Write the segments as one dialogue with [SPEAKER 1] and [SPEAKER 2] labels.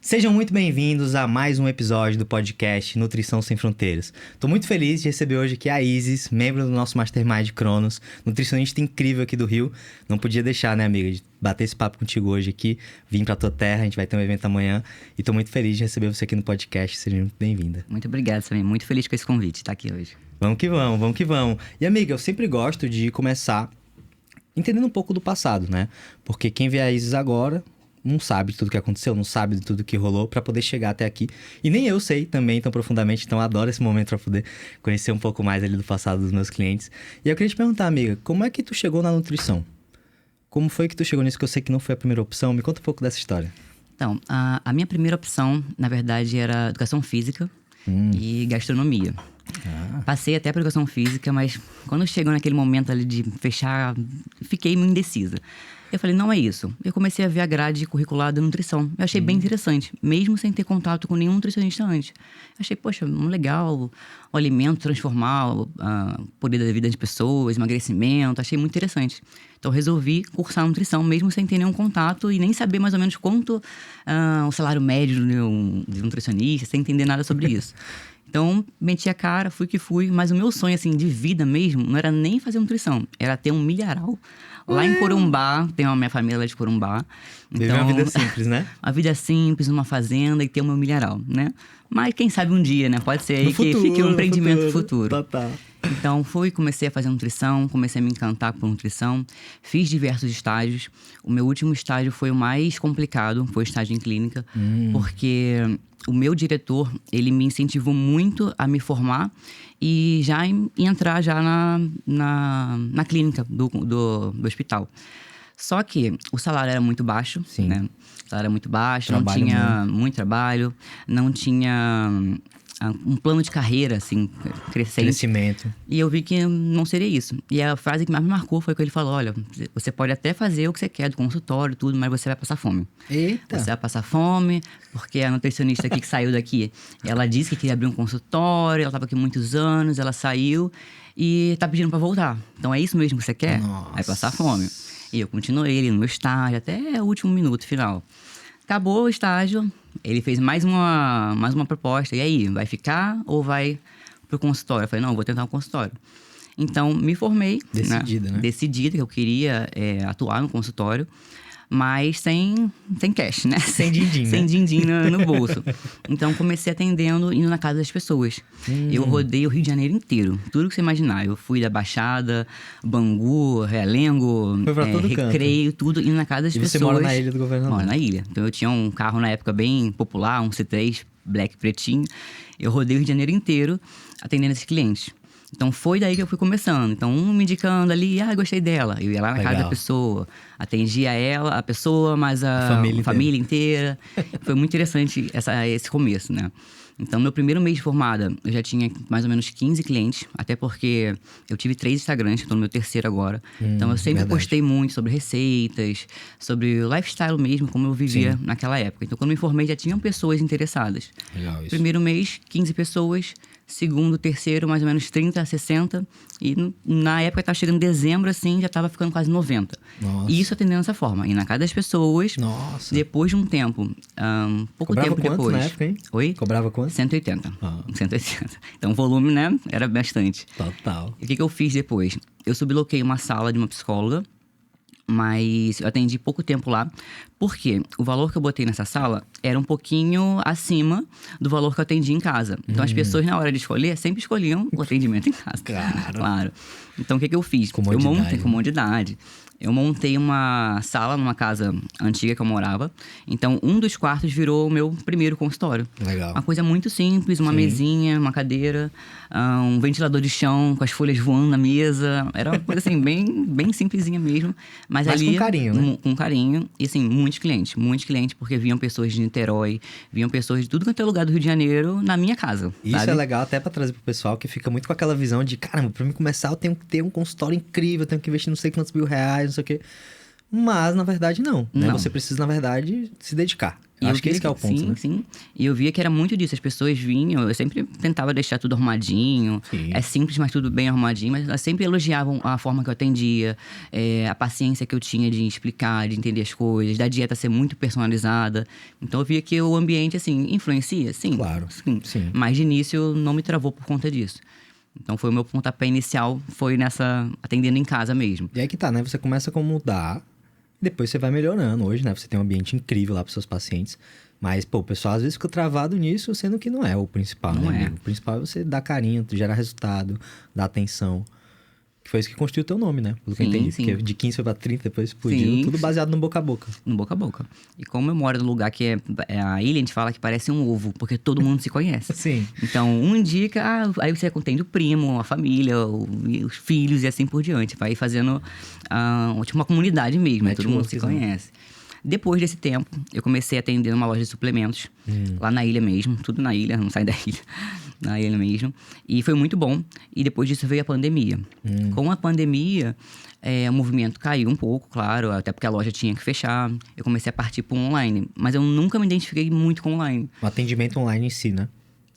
[SPEAKER 1] Sejam muito bem-vindos a mais um episódio do podcast Nutrição Sem Fronteiras. Tô muito feliz de receber hoje aqui a Isis, membro do nosso Mastermind Cronos, nutricionista incrível aqui do Rio. Não podia deixar, né, amiga, de bater esse papo contigo hoje aqui, vim pra tua terra, a gente vai ter um evento amanhã e tô muito feliz de receber você aqui no podcast, seja muito bem-vinda.
[SPEAKER 2] Muito obrigado, Samir, muito feliz com esse convite, estar aqui hoje.
[SPEAKER 1] Vamos que vamos, vamos que vamos. E amiga, eu sempre gosto de começar entendendo um pouco do passado, né? Porque quem vê a Isis agora não sabe de tudo que aconteceu, não sabe de tudo que rolou pra poder chegar até aqui. E nem eu sei também tão profundamente, então eu adoro esse momento pra poder conhecer um pouco mais ali do passado dos meus clientes. E eu queria te perguntar, amiga, como é que tu chegou na nutrição? Como foi que tu chegou nisso, que eu sei que não foi a primeira opção? Me conta um pouco dessa história.
[SPEAKER 2] Então, a minha primeira opção, na verdade, era educação física e gastronomia. Passei até para educação física, mas quando chegou naquele momento ali de fechar, fiquei meio indecisa. Eu falei, não é isso. Eu comecei a ver a grade curricular da nutrição. Eu achei bem interessante, mesmo sem ter contato com nenhum nutricionista antes. Eu achei, poxa, legal, o alimento transformar o poder da vida das pessoas, emagrecimento, achei muito interessante. Então, resolvi cursar nutrição, mesmo sem ter nenhum contato e nem saber mais ou menos quanto o salário médio de um nutricionista, sem entender nada sobre isso. Então, meti a cara, fui que fui, mas o meu sonho, assim, de vida mesmo, não era nem fazer nutrição, era ter um milharal. Lá em Corumbá, tem a minha família lá de Corumbá.
[SPEAKER 1] Viver uma vida simples, né?
[SPEAKER 2] Uma vida simples, numa fazenda e ter o meu milharal, né? Mas quem sabe um dia, né? Pode ser aí que fique um empreendimento futuro.
[SPEAKER 1] Tá.
[SPEAKER 2] Então, comecei a fazer nutrição, comecei a me encantar por nutrição. Fiz diversos estágios. O meu último estágio foi o mais complicado, foi o estágio em clínica. Porque o meu diretor, ele me incentivou muito a me formar e já entrar já na clínica do hospital. Só que o salário era muito baixo, né? O salário era muito baixo,
[SPEAKER 1] Trabalho
[SPEAKER 2] não tinha muito trabalho, não tinha um plano de carreira, assim,
[SPEAKER 1] Crescimento.
[SPEAKER 2] E eu vi que não seria isso. E a frase que mais me marcou foi que ele falou, olha, você pode até fazer o que você quer do consultório e tudo, mas você vai passar fome.
[SPEAKER 1] Eita!
[SPEAKER 2] Você vai passar fome, porque a nutricionista aqui que saiu daqui, ela disse que queria abrir um consultório, ela estava aqui muitos anos, ela saiu e tá pedindo para voltar. Então é isso mesmo que você quer?
[SPEAKER 1] Nossa.
[SPEAKER 2] Vai passar fome. E eu continuei ali no meu estágio até o último minuto final. Acabou o estágio, ele fez mais uma proposta. E aí, vai ficar ou vai pro consultório? Eu falei, não, eu vou tentar um consultório. Então, me formei.
[SPEAKER 1] Decidida, né?
[SPEAKER 2] Decidida que eu queria atuar no consultório, mas sem cash, né?
[SPEAKER 1] Sem din-din,
[SPEAKER 2] Sem
[SPEAKER 1] né?
[SPEAKER 2] din-din no bolso. Então, comecei atendendo, indo na casa das pessoas. Eu rodei o Rio de Janeiro inteiro. Tudo que você imaginar. Eu fui da Baixada, Bangu, Realengo,
[SPEAKER 1] Foi pra todo canto.
[SPEAKER 2] Recreio, tudo, indo na casa das pessoas.
[SPEAKER 1] E você mora na Ilha do Governador?
[SPEAKER 2] Moro na ilha. Então, eu tinha um carro na época bem popular, um C3, black pretinho. Eu rodei o Rio de Janeiro inteiro atendendo esses clientes. Então, foi daí que eu fui começando. Então, me indicando ali, gostei dela. Eu ia lá na casa da pessoa, atendia ela, a pessoa, mas a família inteira. Foi muito interessante esse começo, né? Então, meu primeiro mês de formada, eu já tinha mais ou menos 15 clientes. Até porque eu tive 3 Instagrams, estou no meu terceiro agora. Então, eu sempre postei muito sobre receitas, sobre o lifestyle mesmo, como eu vivia naquela época. Então, quando me formei, já tinham pessoas interessadas.
[SPEAKER 1] Legal isso.
[SPEAKER 2] Primeiro mês, 15 pessoas. Segundo, terceiro, mais ou menos 30 a 60. E na época, estava chegando dezembro, assim, já estava ficando quase 90.
[SPEAKER 1] Nossa.
[SPEAKER 2] E isso atendendo dessa forma. E na casa das pessoas,
[SPEAKER 1] Nossa.
[SPEAKER 2] depois de um tempo, pouco
[SPEAKER 1] Cobrava
[SPEAKER 2] tempo
[SPEAKER 1] quanto
[SPEAKER 2] depois.
[SPEAKER 1] na época, hein?
[SPEAKER 2] Oi?
[SPEAKER 1] Cobrava quanto?
[SPEAKER 2] 180.
[SPEAKER 1] Ah.
[SPEAKER 2] 180. Então, o volume, né, era bastante.
[SPEAKER 1] Total.
[SPEAKER 2] E o que eu fiz depois? Eu subloquei uma sala de uma psicóloga, mas eu atendi pouco tempo lá, porque o valor que eu botei nessa sala era um pouquinho acima do valor que eu atendi em casa. Então, as pessoas, na hora de escolher, sempre escolhiam o atendimento em casa. Claro. Então, o que eu fiz? Eu montei comodidade. Eu montei uma sala numa casa antiga que eu morava. Então, um dos quartos virou o meu primeiro consultório.
[SPEAKER 1] Legal.
[SPEAKER 2] Uma coisa muito simples, uma mesinha, uma cadeira, um ventilador de chão com as folhas voando na mesa. Era uma coisa assim, bem simplesinha mesmo. Mas ali,
[SPEAKER 1] com carinho, né?
[SPEAKER 2] Com carinho. E assim, muitos clientes, porque vinham pessoas de Niterói, vinham pessoas de tudo quanto é lugar do Rio de Janeiro na minha casa.
[SPEAKER 1] Isso
[SPEAKER 2] sabe?
[SPEAKER 1] é legal até pra trazer pro pessoal que fica muito com aquela visão de, caramba, pra mim começar eu tenho que ter um consultório incrível, eu tenho que investir não sei quantos mil reais, não sei o quê. Mas, na verdade, não. Né? Você precisa, na verdade, se dedicar.
[SPEAKER 2] E
[SPEAKER 1] Acho que esse que é o ponto,
[SPEAKER 2] sim,
[SPEAKER 1] né?
[SPEAKER 2] Sim. E eu via que era muito disso. As pessoas vinham, eu sempre tentava deixar tudo arrumadinho.
[SPEAKER 1] Sim.
[SPEAKER 2] É simples, mas tudo bem arrumadinho. Mas elas sempre elogiavam a forma que eu atendia, a paciência que eu tinha de explicar, de entender as coisas, da dieta ser muito personalizada. Então eu via que o ambiente, assim, influencia, sim.
[SPEAKER 1] Claro, sim.
[SPEAKER 2] Mas de início não me travou por conta disso. Então foi o meu pontapé inicial, foi nessa, atendendo em casa mesmo.
[SPEAKER 1] E aí que tá, né? Você começa a mudar, depois você vai melhorando. Hoje, né? Você tem um ambiente incrível lá para seus pacientes. Mas, pô, o pessoal às vezes fica travado nisso, sendo que não é o principal,
[SPEAKER 2] Não
[SPEAKER 1] né?
[SPEAKER 2] é.
[SPEAKER 1] O principal é você dar carinho, gerar resultado, dar atenção. Que foi isso que construiu o teu nome, né? Pelo que eu
[SPEAKER 2] Sim,
[SPEAKER 1] entendi.
[SPEAKER 2] sim.
[SPEAKER 1] Porque de 15 foi pra 30, depois explodiu.
[SPEAKER 2] Sim.
[SPEAKER 1] Tudo baseado no boca a boca.
[SPEAKER 2] No boca a boca. E como eu moro num lugar que é a ilha, a gente fala que parece um ovo, porque todo mundo se conhece.
[SPEAKER 1] Sim.
[SPEAKER 2] Então, um indica, aí você tem o primo, a família, os filhos e assim por diante. Vai fazendo tipo uma comunidade mesmo, né? Todo mundo se conhece. Depois desse tempo, eu comecei a atender numa loja de suplementos, lá na ilha mesmo, tudo na ilha, não sai da ilha, na ilha mesmo. E foi muito bom. E depois disso veio a pandemia. Com a pandemia, o movimento caiu um pouco, claro, até porque a loja tinha que fechar. Eu comecei a partir para o online, mas eu nunca me identifiquei muito com online.
[SPEAKER 1] O atendimento online em si, né?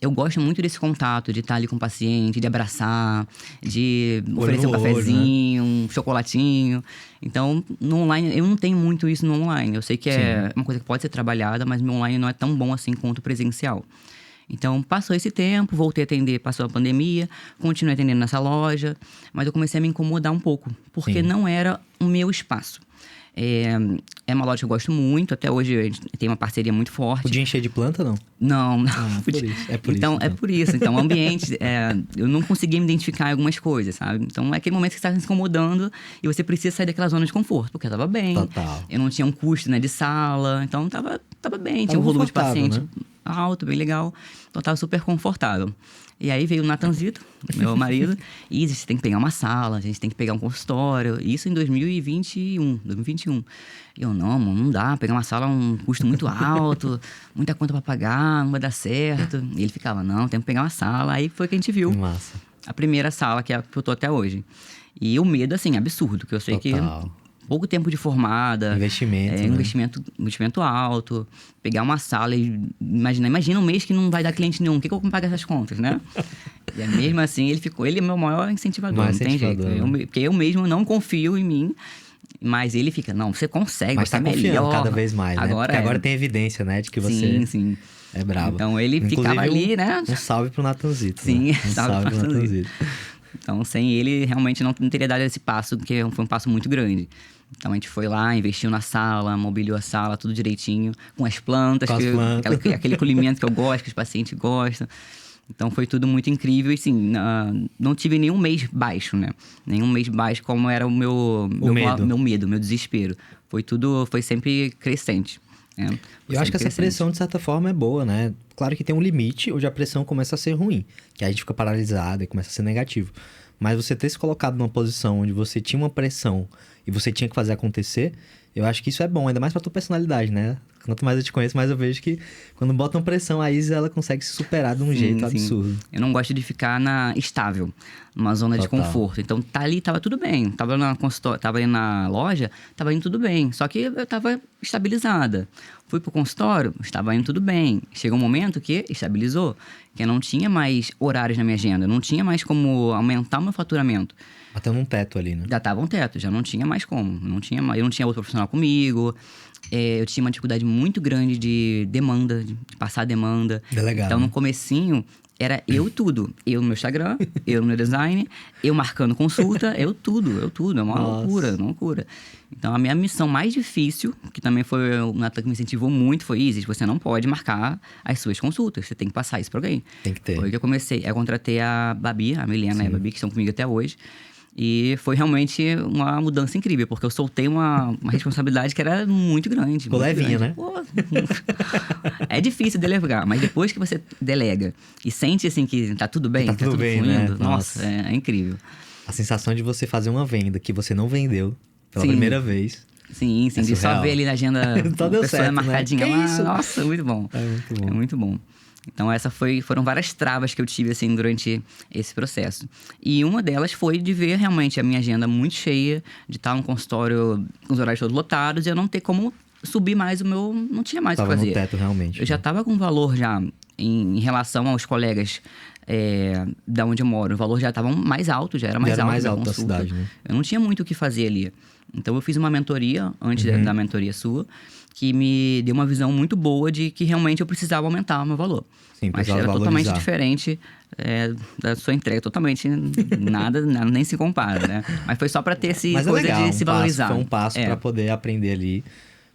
[SPEAKER 2] Eu gosto muito desse contato, de estar ali com o paciente, de abraçar, de
[SPEAKER 1] Olho
[SPEAKER 2] oferecer um
[SPEAKER 1] no olho,
[SPEAKER 2] cafezinho, um chocolatinho. Então, no online, eu não tenho muito isso no online. Eu sei que é uma coisa que pode ser trabalhada, mas no online não é tão bom assim quanto o presencial. Então, passou esse tempo, voltei a atender, passou a pandemia, continuei atendendo nessa loja, mas eu comecei a me incomodar um pouco, porque não era o meu espaço. É uma loja que eu gosto muito, até hoje a gente tem uma parceria muito forte.
[SPEAKER 1] Podia encher de planta, não?
[SPEAKER 2] Não, não.
[SPEAKER 1] Por isso. É por
[SPEAKER 2] então,
[SPEAKER 1] isso.
[SPEAKER 2] é por isso. Então, o ambiente, eu não conseguia me identificar em algumas coisas, sabe? Então, é aquele momento que você está se incomodando e você precisa sair daquela zona de conforto, porque eu tava bem.
[SPEAKER 1] Total.
[SPEAKER 2] Eu não tinha um custo, né, de sala, então tava bem. Tinha
[SPEAKER 1] Tava
[SPEAKER 2] um volume de
[SPEAKER 1] confortável,
[SPEAKER 2] paciente
[SPEAKER 1] né?
[SPEAKER 2] alto, bem legal. Então, tava super confortável. E aí veio o Natanzito, meu marido, e você tem que pegar uma sala, a gente tem que pegar um consultório. Isso em 2021. E eu, não, mano, não dá, pegar uma sala é um custo muito alto, muita conta pra pagar, não vai dar certo. E ele ficava, não, tem que pegar uma sala. Aí foi que a gente viu
[SPEAKER 1] Massa.
[SPEAKER 2] a primeira sala, que é a que eu tô até hoje. E o medo, assim, absurdo, que eu sei
[SPEAKER 1] Total.
[SPEAKER 2] que pouco tempo de formada.
[SPEAKER 1] Investimento, né?
[SPEAKER 2] Investimento alto. Pegar uma sala e... Imagina um mês que não vai dar cliente nenhum. O que eu vou pagar essas contas, né? E mesmo assim, ele é meu maior incentivador.
[SPEAKER 1] Mais
[SPEAKER 2] não tem jeito.
[SPEAKER 1] incentivador, né?
[SPEAKER 2] Porque eu mesmo não confio em mim. Mas ele fica, não, você consegue,
[SPEAKER 1] Mas
[SPEAKER 2] você
[SPEAKER 1] tá
[SPEAKER 2] é
[SPEAKER 1] confiando
[SPEAKER 2] melhor.
[SPEAKER 1] cada vez mais, né?
[SPEAKER 2] Agora
[SPEAKER 1] Porque agora tem evidência, né? De que você
[SPEAKER 2] Sim.
[SPEAKER 1] é brabo.
[SPEAKER 2] Então ele
[SPEAKER 1] Inclusive,
[SPEAKER 2] ficava ali, né?
[SPEAKER 1] Um salve pro Natanzito.
[SPEAKER 2] Sim,
[SPEAKER 1] né? Um salve pro Natanzito.
[SPEAKER 2] Então, sem ele, realmente não teria dado esse passo, porque foi um passo muito grande. Então, a gente foi lá, investiu na sala, mobiliou a sala, tudo direitinho, com as plantas, aquele acolhimento que eu gosto, que os pacientes gostam. Então, foi tudo muito incrível. E, sim, não tive nenhum mês baixo, né? Nenhum mês baixo como era o meu medo, meu desespero. Foi sempre crescente.
[SPEAKER 1] Eu acho que essa pressão, de certa forma, é boa, né? Claro que tem um limite onde a pressão começa a ser ruim. Que aí a gente fica paralisado e começa a ser negativo. Mas você ter se colocado numa posição onde você tinha uma pressão e você tinha que fazer acontecer, eu acho que isso é bom, ainda mais pra tua personalidade, né? Quanto mais eu te conheço, mais eu vejo que quando botam pressão, a Isis, ela consegue se superar de um jeito absurdo.
[SPEAKER 2] Eu não gosto de ficar estável, numa zona de conforto. Então, ali tava tudo bem. Tava ali na loja, tava indo tudo bem. Só que eu tava estabilizada. Fui pro consultório, estava indo tudo bem. Chegou um momento que estabilizou, que eu não tinha mais horários na minha agenda, não tinha mais como aumentar o meu faturamento.
[SPEAKER 1] Até num teto ali, né?
[SPEAKER 2] Já tava um teto, já não tinha mais como. Eu não tinha outro profissional comigo. Eu tinha uma dificuldade muito grande de demanda, de passar demanda.
[SPEAKER 1] Delegado.
[SPEAKER 2] Então, no comecinho, era eu tudo. Eu no meu Instagram, eu no meu design, eu marcando consulta, eu tudo. É uma loucura. Então, a minha missão mais difícil, que também foi o Natan que me incentivou muito, foi: Isis, você não pode marcar as suas consultas. Você tem que passar isso pra alguém.
[SPEAKER 1] Tem que ter.
[SPEAKER 2] Foi que eu comecei. Eu contratei a Babi, a Milena e a Babi, que estão comigo até hoje. E foi realmente uma mudança incrível, porque eu soltei uma responsabilidade que era muito grande.
[SPEAKER 1] Ficou levinha, né?
[SPEAKER 2] Pô, é difícil delegar, mas depois que você delega e sente assim que tá tudo bem,
[SPEAKER 1] tá tudo bem,
[SPEAKER 2] fluindo,
[SPEAKER 1] né?
[SPEAKER 2] nossa, é incrível.
[SPEAKER 1] A sensação de você fazer uma venda que você não vendeu pela primeira vez.
[SPEAKER 2] Sim, de só ver ali na agenda
[SPEAKER 1] Só deu
[SPEAKER 2] pessoa
[SPEAKER 1] certo,
[SPEAKER 2] marcadinha
[SPEAKER 1] né?
[SPEAKER 2] lá.
[SPEAKER 1] Isso?
[SPEAKER 2] Nossa, muito bom. É muito bom. Então, foram várias travas que eu tive, assim, durante esse processo. E uma delas foi de ver realmente a minha agenda muito cheia, de estar no consultório com os horários todos lotados e eu não ter como subir mais o meu... Não tinha mais o que
[SPEAKER 1] Tava
[SPEAKER 2] fazer.
[SPEAKER 1] no teto, realmente.
[SPEAKER 2] Eu já tava com valor já, em relação aos colegas da onde eu moro. O valor já estava mais alto, já era mais
[SPEAKER 1] Já era
[SPEAKER 2] alto
[SPEAKER 1] mais
[SPEAKER 2] da
[SPEAKER 1] alto da
[SPEAKER 2] consulta.
[SPEAKER 1] cidade, né?
[SPEAKER 2] Eu não tinha muito o que fazer ali. Então, eu fiz uma mentoria, antes da mentoria sua, que me deu uma visão muito boa de que realmente eu precisava aumentar o meu valor.
[SPEAKER 1] Sim,
[SPEAKER 2] Mas
[SPEAKER 1] precisava
[SPEAKER 2] era totalmente
[SPEAKER 1] valorizar.
[SPEAKER 2] diferente da sua entrega. Totalmente nada, nem se compara, né? Mas foi só para ter esse
[SPEAKER 1] Mas
[SPEAKER 2] coisa
[SPEAKER 1] é legal,
[SPEAKER 2] de se valorizar.
[SPEAKER 1] Foi um passo
[SPEAKER 2] É.
[SPEAKER 1] pra poder aprender ali,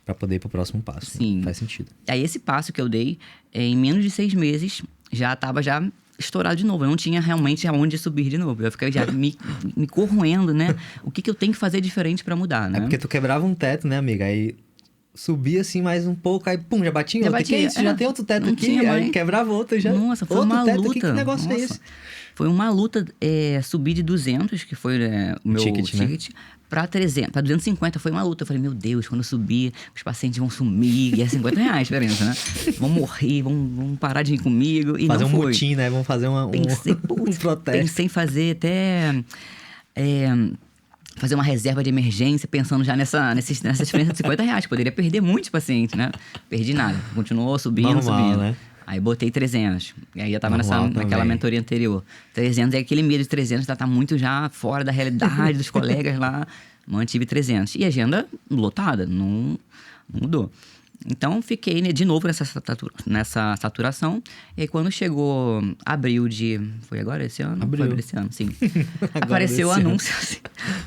[SPEAKER 1] pra poder ir pro próximo passo.
[SPEAKER 2] Sim.
[SPEAKER 1] Faz sentido.
[SPEAKER 2] Aí esse passo que eu dei, em menos de 6 meses, já estava estourado de novo. Eu não tinha realmente aonde subir de novo. Eu fiquei já me corroendo, né? O que eu tenho que fazer diferente para mudar, né?
[SPEAKER 1] É porque tu quebrava um teto, né, amiga? Aí subia assim mais um pouco, aí pum, já batia em
[SPEAKER 2] Já
[SPEAKER 1] outro. Que
[SPEAKER 2] batia,
[SPEAKER 1] isso? Já tem outro teto
[SPEAKER 2] não
[SPEAKER 1] aqui,
[SPEAKER 2] tinha
[SPEAKER 1] aí
[SPEAKER 2] mais.
[SPEAKER 1] quebrava outro já.
[SPEAKER 2] Nossa, foi
[SPEAKER 1] outro
[SPEAKER 2] uma
[SPEAKER 1] teto
[SPEAKER 2] luta.
[SPEAKER 1] aqui, que negócio é
[SPEAKER 2] Nossa.
[SPEAKER 1] esse?
[SPEAKER 2] Foi uma luta subir de 200, que foi o meu
[SPEAKER 1] Ticket, né?
[SPEAKER 2] para 300, para 250. Foi uma luta. Eu falei, meu Deus, quando eu subir, os pacientes vão sumir. E é R$50 a diferença, né? Vão morrer, vão parar de ir comigo. E
[SPEAKER 1] Fazer
[SPEAKER 2] não
[SPEAKER 1] um
[SPEAKER 2] foi.
[SPEAKER 1] motim, né? Vamos fazer
[SPEAKER 2] Pensei,
[SPEAKER 1] um protesto.
[SPEAKER 2] Pensei em fazer até... fazer uma reserva de emergência, pensando já nessa diferença de R$50, que poderia perder muitos pacientes, né? Perdi nada. Continuou subindo,
[SPEAKER 1] Normal,
[SPEAKER 2] subindo.
[SPEAKER 1] né?
[SPEAKER 2] Aí botei 300. E aí eu tava
[SPEAKER 1] Normal
[SPEAKER 2] naquela
[SPEAKER 1] também.
[SPEAKER 2] mentoria anterior. 300, é aquele medo de 300, tá muito já fora da realidade dos colegas lá. Mantive 300. E a agenda lotada, não mudou. Então, fiquei de novo nessa saturação. E aí, quando chegou abril de... Foi agora esse ano?
[SPEAKER 1] Abril.
[SPEAKER 2] Foi agora esse ano, sim.
[SPEAKER 1] Agora
[SPEAKER 2] Apareceu o
[SPEAKER 1] desse ano.
[SPEAKER 2] anúncio. Assim.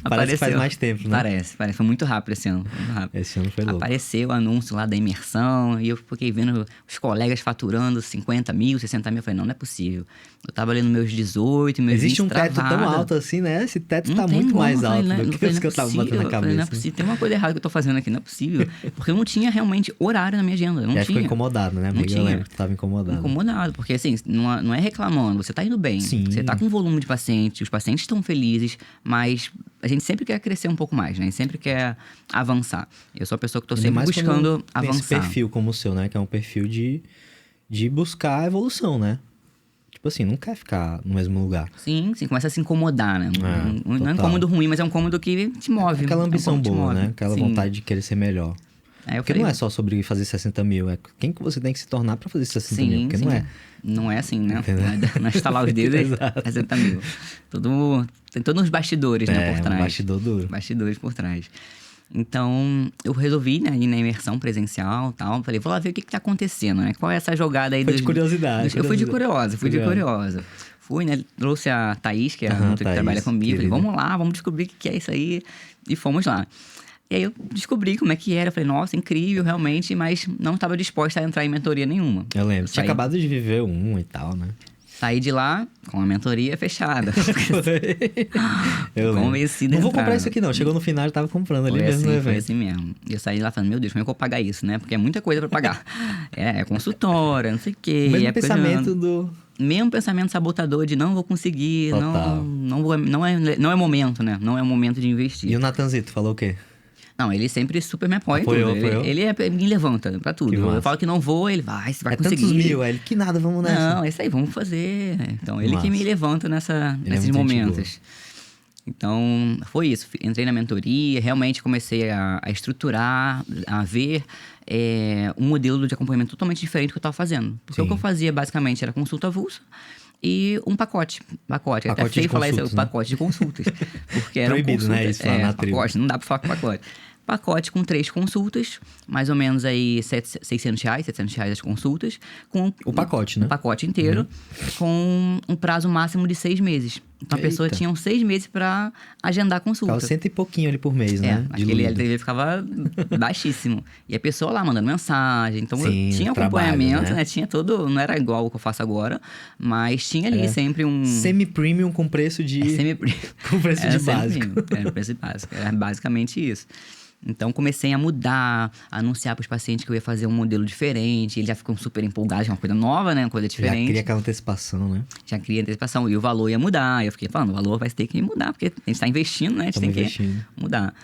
[SPEAKER 1] Parece que faz mais tempo, né?
[SPEAKER 2] Parece. Foi muito rápido esse ano. Muito rápido.
[SPEAKER 1] Esse ano foi louco.
[SPEAKER 2] Apareceu o anúncio lá da imersão. E eu fiquei vendo os colegas faturando 50 mil, 60 mil. Eu falei, não é possível. Eu tava ali nos meus 18, meus 20,
[SPEAKER 1] Existe um teto
[SPEAKER 2] travada.
[SPEAKER 1] tão alto assim, né? Esse teto
[SPEAKER 2] Não
[SPEAKER 1] tá
[SPEAKER 2] tem
[SPEAKER 1] muito
[SPEAKER 2] como.
[SPEAKER 1] mais
[SPEAKER 2] Eu falei,
[SPEAKER 1] alto
[SPEAKER 2] não-
[SPEAKER 1] do
[SPEAKER 2] eu
[SPEAKER 1] que
[SPEAKER 2] falei,
[SPEAKER 1] os que eu tava
[SPEAKER 2] não é
[SPEAKER 1] batendo na
[SPEAKER 2] possível. Eu falei, não é
[SPEAKER 1] cabeça.
[SPEAKER 2] possível. Tem uma coisa errada que eu tô fazendo aqui, não é possível. Porque eu não tinha realmente horário na minha agenda. Eu não
[SPEAKER 1] E aí
[SPEAKER 2] tinha.
[SPEAKER 1] ficou incomodado, né,
[SPEAKER 2] Não
[SPEAKER 1] amiga? Eu
[SPEAKER 2] tinha.
[SPEAKER 1] lembro que tu tava incomodado.
[SPEAKER 2] Incomodado, porque assim, não é reclamando, você tá indo bem,
[SPEAKER 1] Sim.
[SPEAKER 2] você tá com volume de pacientes, os pacientes estão felizes, mas a gente sempre quer crescer um pouco mais, né? A gente sempre quer avançar. Eu sou a pessoa que tô
[SPEAKER 1] Ainda
[SPEAKER 2] sempre
[SPEAKER 1] mais quando
[SPEAKER 2] buscando
[SPEAKER 1] tem
[SPEAKER 2] avançar.
[SPEAKER 1] esse perfil como o seu, né? Que é um perfil de buscar a evolução, né? Tipo assim, não quer ficar no mesmo lugar.
[SPEAKER 2] Sim, começa a se incomodar, né? Não é um
[SPEAKER 1] total.
[SPEAKER 2] incômodo ruim, mas é um incômodo que te move.
[SPEAKER 1] Aquela ambição
[SPEAKER 2] é um incômodo
[SPEAKER 1] boa,
[SPEAKER 2] que te
[SPEAKER 1] né?
[SPEAKER 2] move.
[SPEAKER 1] Aquela
[SPEAKER 2] Sim.
[SPEAKER 1] vontade de querer ser melhor.
[SPEAKER 2] Aí eu
[SPEAKER 1] Porque
[SPEAKER 2] falei,
[SPEAKER 1] não é só sobre fazer 60 mil, é quem que você tem que se tornar pra fazer 60 mil. Porque não é.
[SPEAKER 2] Não é assim, né?
[SPEAKER 1] Entendeu?
[SPEAKER 2] Não é estalar os dedos
[SPEAKER 1] Exato.
[SPEAKER 2] e 60 mil. Tem todos os bastidores, né, por trás.
[SPEAKER 1] Um bastidor duro.
[SPEAKER 2] Bastidores por trás. Então, eu resolvi, né, ir na imersão presencial e tal. Falei, vou lá ver o que tá acontecendo, né? Qual é essa jogada aí
[SPEAKER 1] Foi de curiosidade.
[SPEAKER 2] Eu fui de curiosa. Fui, né? Trouxe a Thaís, que é a
[SPEAKER 1] Aham,
[SPEAKER 2] outra que
[SPEAKER 1] Thaís,
[SPEAKER 2] trabalha comigo. Falei,
[SPEAKER 1] querida.
[SPEAKER 2] vamos lá, vamos descobrir o que é isso aí. E fomos lá. E aí eu descobri como é que era. Eu falei, nossa, incrível, realmente. Mas não estava disposta a entrar em mentoria nenhuma.
[SPEAKER 1] Eu lembro. Tinha
[SPEAKER 2] Saí-
[SPEAKER 1] acabado de viver um e tal, né?
[SPEAKER 2] Saí de lá com a mentoria fechada.
[SPEAKER 1] Eu lembro.
[SPEAKER 2] Convencida
[SPEAKER 1] Não
[SPEAKER 2] a
[SPEAKER 1] vou
[SPEAKER 2] entrar.
[SPEAKER 1] comprar isso aqui, não. Chegou no final, eu tava comprando ali
[SPEAKER 2] Foi
[SPEAKER 1] mesmo no
[SPEAKER 2] assim, foi
[SPEAKER 1] evento.
[SPEAKER 2] assim mesmo. E eu saí lá falando, meu Deus, como é que eu vou pagar isso, né? Porque é muita coisa pra pagar. É consultora, não sei o quê.
[SPEAKER 1] O mesmo
[SPEAKER 2] é coisa-
[SPEAKER 1] pensamento do...
[SPEAKER 2] Mesmo pensamento sabotador de não vou conseguir,
[SPEAKER 1] Total.
[SPEAKER 2] não é momento, né? Não é o momento de investir.
[SPEAKER 1] E o Natanzito falou o quê?
[SPEAKER 2] Não, ele sempre super me apoia em
[SPEAKER 1] Apoiou,
[SPEAKER 2] tudo.
[SPEAKER 1] apoiou?
[SPEAKER 2] Ele me levanta pra tudo.
[SPEAKER 1] Que
[SPEAKER 2] Eu
[SPEAKER 1] massa.
[SPEAKER 2] falo que não vou, ele vai, você vai
[SPEAKER 1] É
[SPEAKER 2] conseguir.
[SPEAKER 1] tantos mil, aí ele, que nada, vamos nessa.
[SPEAKER 2] Não, é isso aí, vamos fazer. Então, ele que
[SPEAKER 1] Massa.
[SPEAKER 2] me levanta nesses
[SPEAKER 1] muito gente
[SPEAKER 2] momentos. Então, foi isso. Entrei na mentoria, realmente comecei a estruturar, a ver um modelo de acompanhamento totalmente diferente do que eu estava fazendo. Porque
[SPEAKER 1] Sim.
[SPEAKER 2] o que eu fazia, basicamente, era consulta avulsa e um pacote. Pacote
[SPEAKER 1] Pacote
[SPEAKER 2] até feio
[SPEAKER 1] de
[SPEAKER 2] falar isso,
[SPEAKER 1] consultas,
[SPEAKER 2] o
[SPEAKER 1] né?
[SPEAKER 2] pacote de consultas. Porque eram
[SPEAKER 1] Proibido, né,
[SPEAKER 2] consultas.
[SPEAKER 1] isso lá na tribo.
[SPEAKER 2] Pacote, não dá pra falar com pacote. Pacote com 3 consultas, mais ou menos aí R$600, R$700 as consultas. Com
[SPEAKER 1] O pacote, né?
[SPEAKER 2] o pacote inteiro, com um prazo máximo de 6 meses. Então a pessoa
[SPEAKER 1] Eita.
[SPEAKER 2] tinha 6 meses para agendar a consulta.
[SPEAKER 1] Ficava 100 e pouquinho ali por mês, né?
[SPEAKER 2] Aquele
[SPEAKER 1] Diluído.
[SPEAKER 2] LTV ficava baixíssimo. E a pessoa lá mandando mensagem. Então
[SPEAKER 1] Sim,
[SPEAKER 2] tinha
[SPEAKER 1] trabalho,
[SPEAKER 2] acompanhamento,
[SPEAKER 1] né?
[SPEAKER 2] né? Tinha todo. Não era igual o que eu faço agora, mas tinha ali sempre um.
[SPEAKER 1] Semi-premium com preço de... com preço de básico.
[SPEAKER 2] Era preço de básico. Era basicamente isso. Então, comecei a mudar, a anunciar para os pacientes que eu ia fazer um modelo diferente. Eles já ficam super empolgados, é uma coisa nova, né? Uma coisa
[SPEAKER 1] Já
[SPEAKER 2] diferente.
[SPEAKER 1] cria aquela antecipação, né?
[SPEAKER 2] Já cria antecipação. E o valor ia mudar. Eu fiquei falando, o valor vai ter que mudar, porque a gente está investindo, né? A gente
[SPEAKER 1] Tamo
[SPEAKER 2] tem
[SPEAKER 1] investindo.
[SPEAKER 2] que mudar.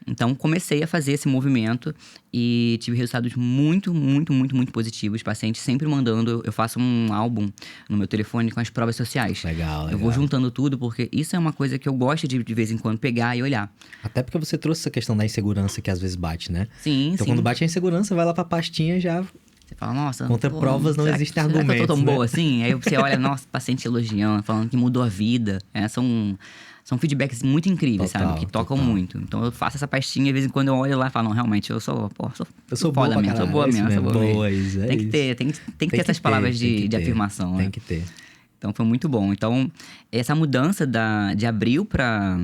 [SPEAKER 2] Então, comecei a fazer esse movimento e tive resultados muito, muito, muito, muito positivos. Pacientes sempre mandando. Eu faço um álbum no meu telefone com as provas sociais.
[SPEAKER 1] Legal.
[SPEAKER 2] Eu vou juntando tudo, porque isso é uma coisa que eu gosto de vez em quando pegar e olhar.
[SPEAKER 1] Até porque você trouxe essa questão da insegurança que às vezes bate, né?
[SPEAKER 2] Sim,
[SPEAKER 1] então,
[SPEAKER 2] sim.
[SPEAKER 1] quando bate a insegurança, vai lá pra pastinha já...
[SPEAKER 2] Você fala, nossa...
[SPEAKER 1] Contra provas não existem argumentos,
[SPEAKER 2] será que eu tô tão
[SPEAKER 1] né?
[SPEAKER 2] boa assim? Aí você olha, nossa, paciente elogiando, falando que mudou a vida. São feedbacks muito incríveis,
[SPEAKER 1] Total,
[SPEAKER 2] sabe? Que tocam
[SPEAKER 1] total.
[SPEAKER 2] muito. Então, eu faço essa pastinha, de vez em quando eu olho lá e falo, não, realmente, eu sou
[SPEAKER 1] boa
[SPEAKER 2] foda mesmo, sou boa mesmo, sou boa mesmo.
[SPEAKER 1] Isso,
[SPEAKER 2] Tem que ter, tem que ter essas palavras de afirmação, né?
[SPEAKER 1] Tem que ter.
[SPEAKER 2] Então, foi muito bom. Então, essa mudança de abril para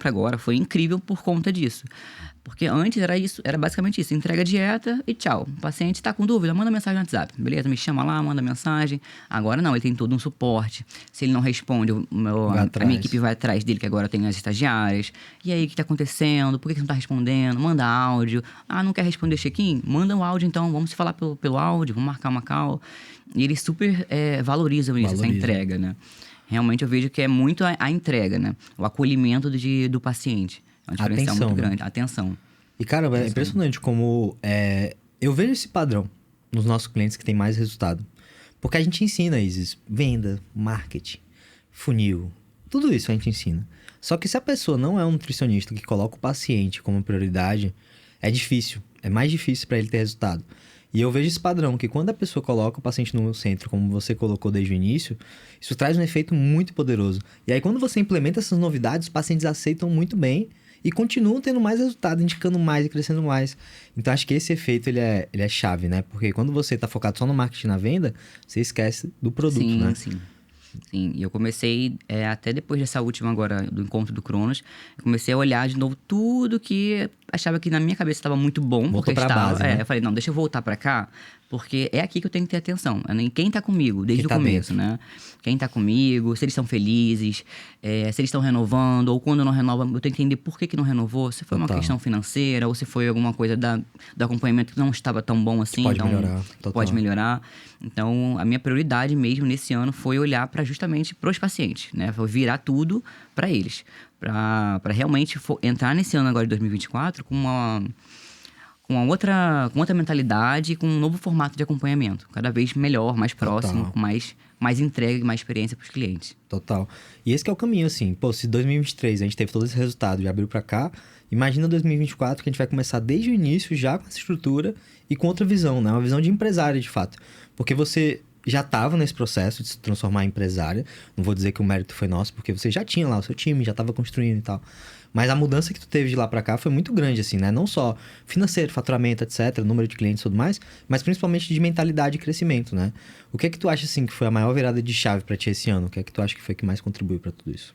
[SPEAKER 2] agora foi incrível por conta disso. Porque antes era basicamente isso, entrega a dieta e tchau. O paciente está com dúvida, manda mensagem no WhatsApp. Beleza, me chama lá, manda mensagem. Agora não, ele tem todo um suporte. Se ele não responde, a minha equipe vai atrás dele, que agora tem as estagiárias. E aí, o que está acontecendo? Por que você não está respondendo? Manda áudio. Ah, não quer responder check-in? Manda um áudio então, vamos se falar pelo áudio, vamos marcar uma call. E eles super valorizam isso, essa entrega, né? Realmente eu vejo que é muito a entrega, né? O acolhimento do paciente. É uma diferença muito grande. Atenção.
[SPEAKER 1] E, cara, é impressionante como... eu vejo esse padrão nos nossos clientes que tem mais resultado. Porque a gente ensina, Isis, venda, marketing, funil, tudo isso a gente ensina. Só que se a pessoa não é um nutricionista que coloca o paciente como prioridade, é difícil. É mais difícil para ele ter resultado. E eu vejo esse padrão, que quando a pessoa coloca o paciente no centro, como você colocou desde o início, isso traz um efeito muito poderoso. E aí, quando você implementa essas novidades, os pacientes aceitam muito bem e continuam tendo mais resultado, indicando mais e crescendo mais. Então, acho que esse efeito, ele é chave, né? Porque quando você está focado só no marketing e na venda, você esquece do produto, né?
[SPEAKER 2] Sim, e eu comecei, até depois dessa última agora, do encontro do Cronos, eu comecei a olhar de novo tudo que achava que na minha cabeça estava muito bom.
[SPEAKER 1] Voltou pra base, né?
[SPEAKER 2] Eu falei, não, deixa eu voltar pra cá, porque é aqui que eu tenho que ter atenção. Em quem tá comigo, desde o começo, né? Quem tá comigo, se eles estão felizes, se eles estão renovando, ou quando não renovam, eu tenho que entender por que não renovou, se foi uma questão financeira, ou se foi alguma coisa do acompanhamento que não estava tão bom assim.
[SPEAKER 1] Pode melhorar.
[SPEAKER 2] Pode melhorar. Então, a minha prioridade mesmo nesse ano foi olhar justamente para os pacientes, né? Foi virar tudo para eles. Para realmente entrar nesse ano agora de 2024 com uma outra mentalidade, com um novo formato de acompanhamento. Cada vez melhor, mais próximo, com mais entrega e mais experiência para os clientes.
[SPEAKER 1] Total. E esse que é o caminho, assim. Pô, se 2023 a gente teve todo esse resultado de abril para cá, imagina 2024 que a gente vai começar desde o início já com essa estrutura e com outra visão, né? Uma visão de empresário, de fato. Porque você já estava nesse processo de se transformar em empresária. Não vou dizer que o mérito foi nosso, porque você já tinha lá o seu time, já estava construindo e tal. Mas a mudança que tu teve de lá para cá foi muito grande, assim, né? Não só financeiro, faturamento, etc., número de clientes e tudo mais, mas principalmente de mentalidade e crescimento, né? O que é que tu acha, assim, que foi a maior virada de chave para ti esse ano? O que é que tu acha que foi que mais contribuiu para tudo isso?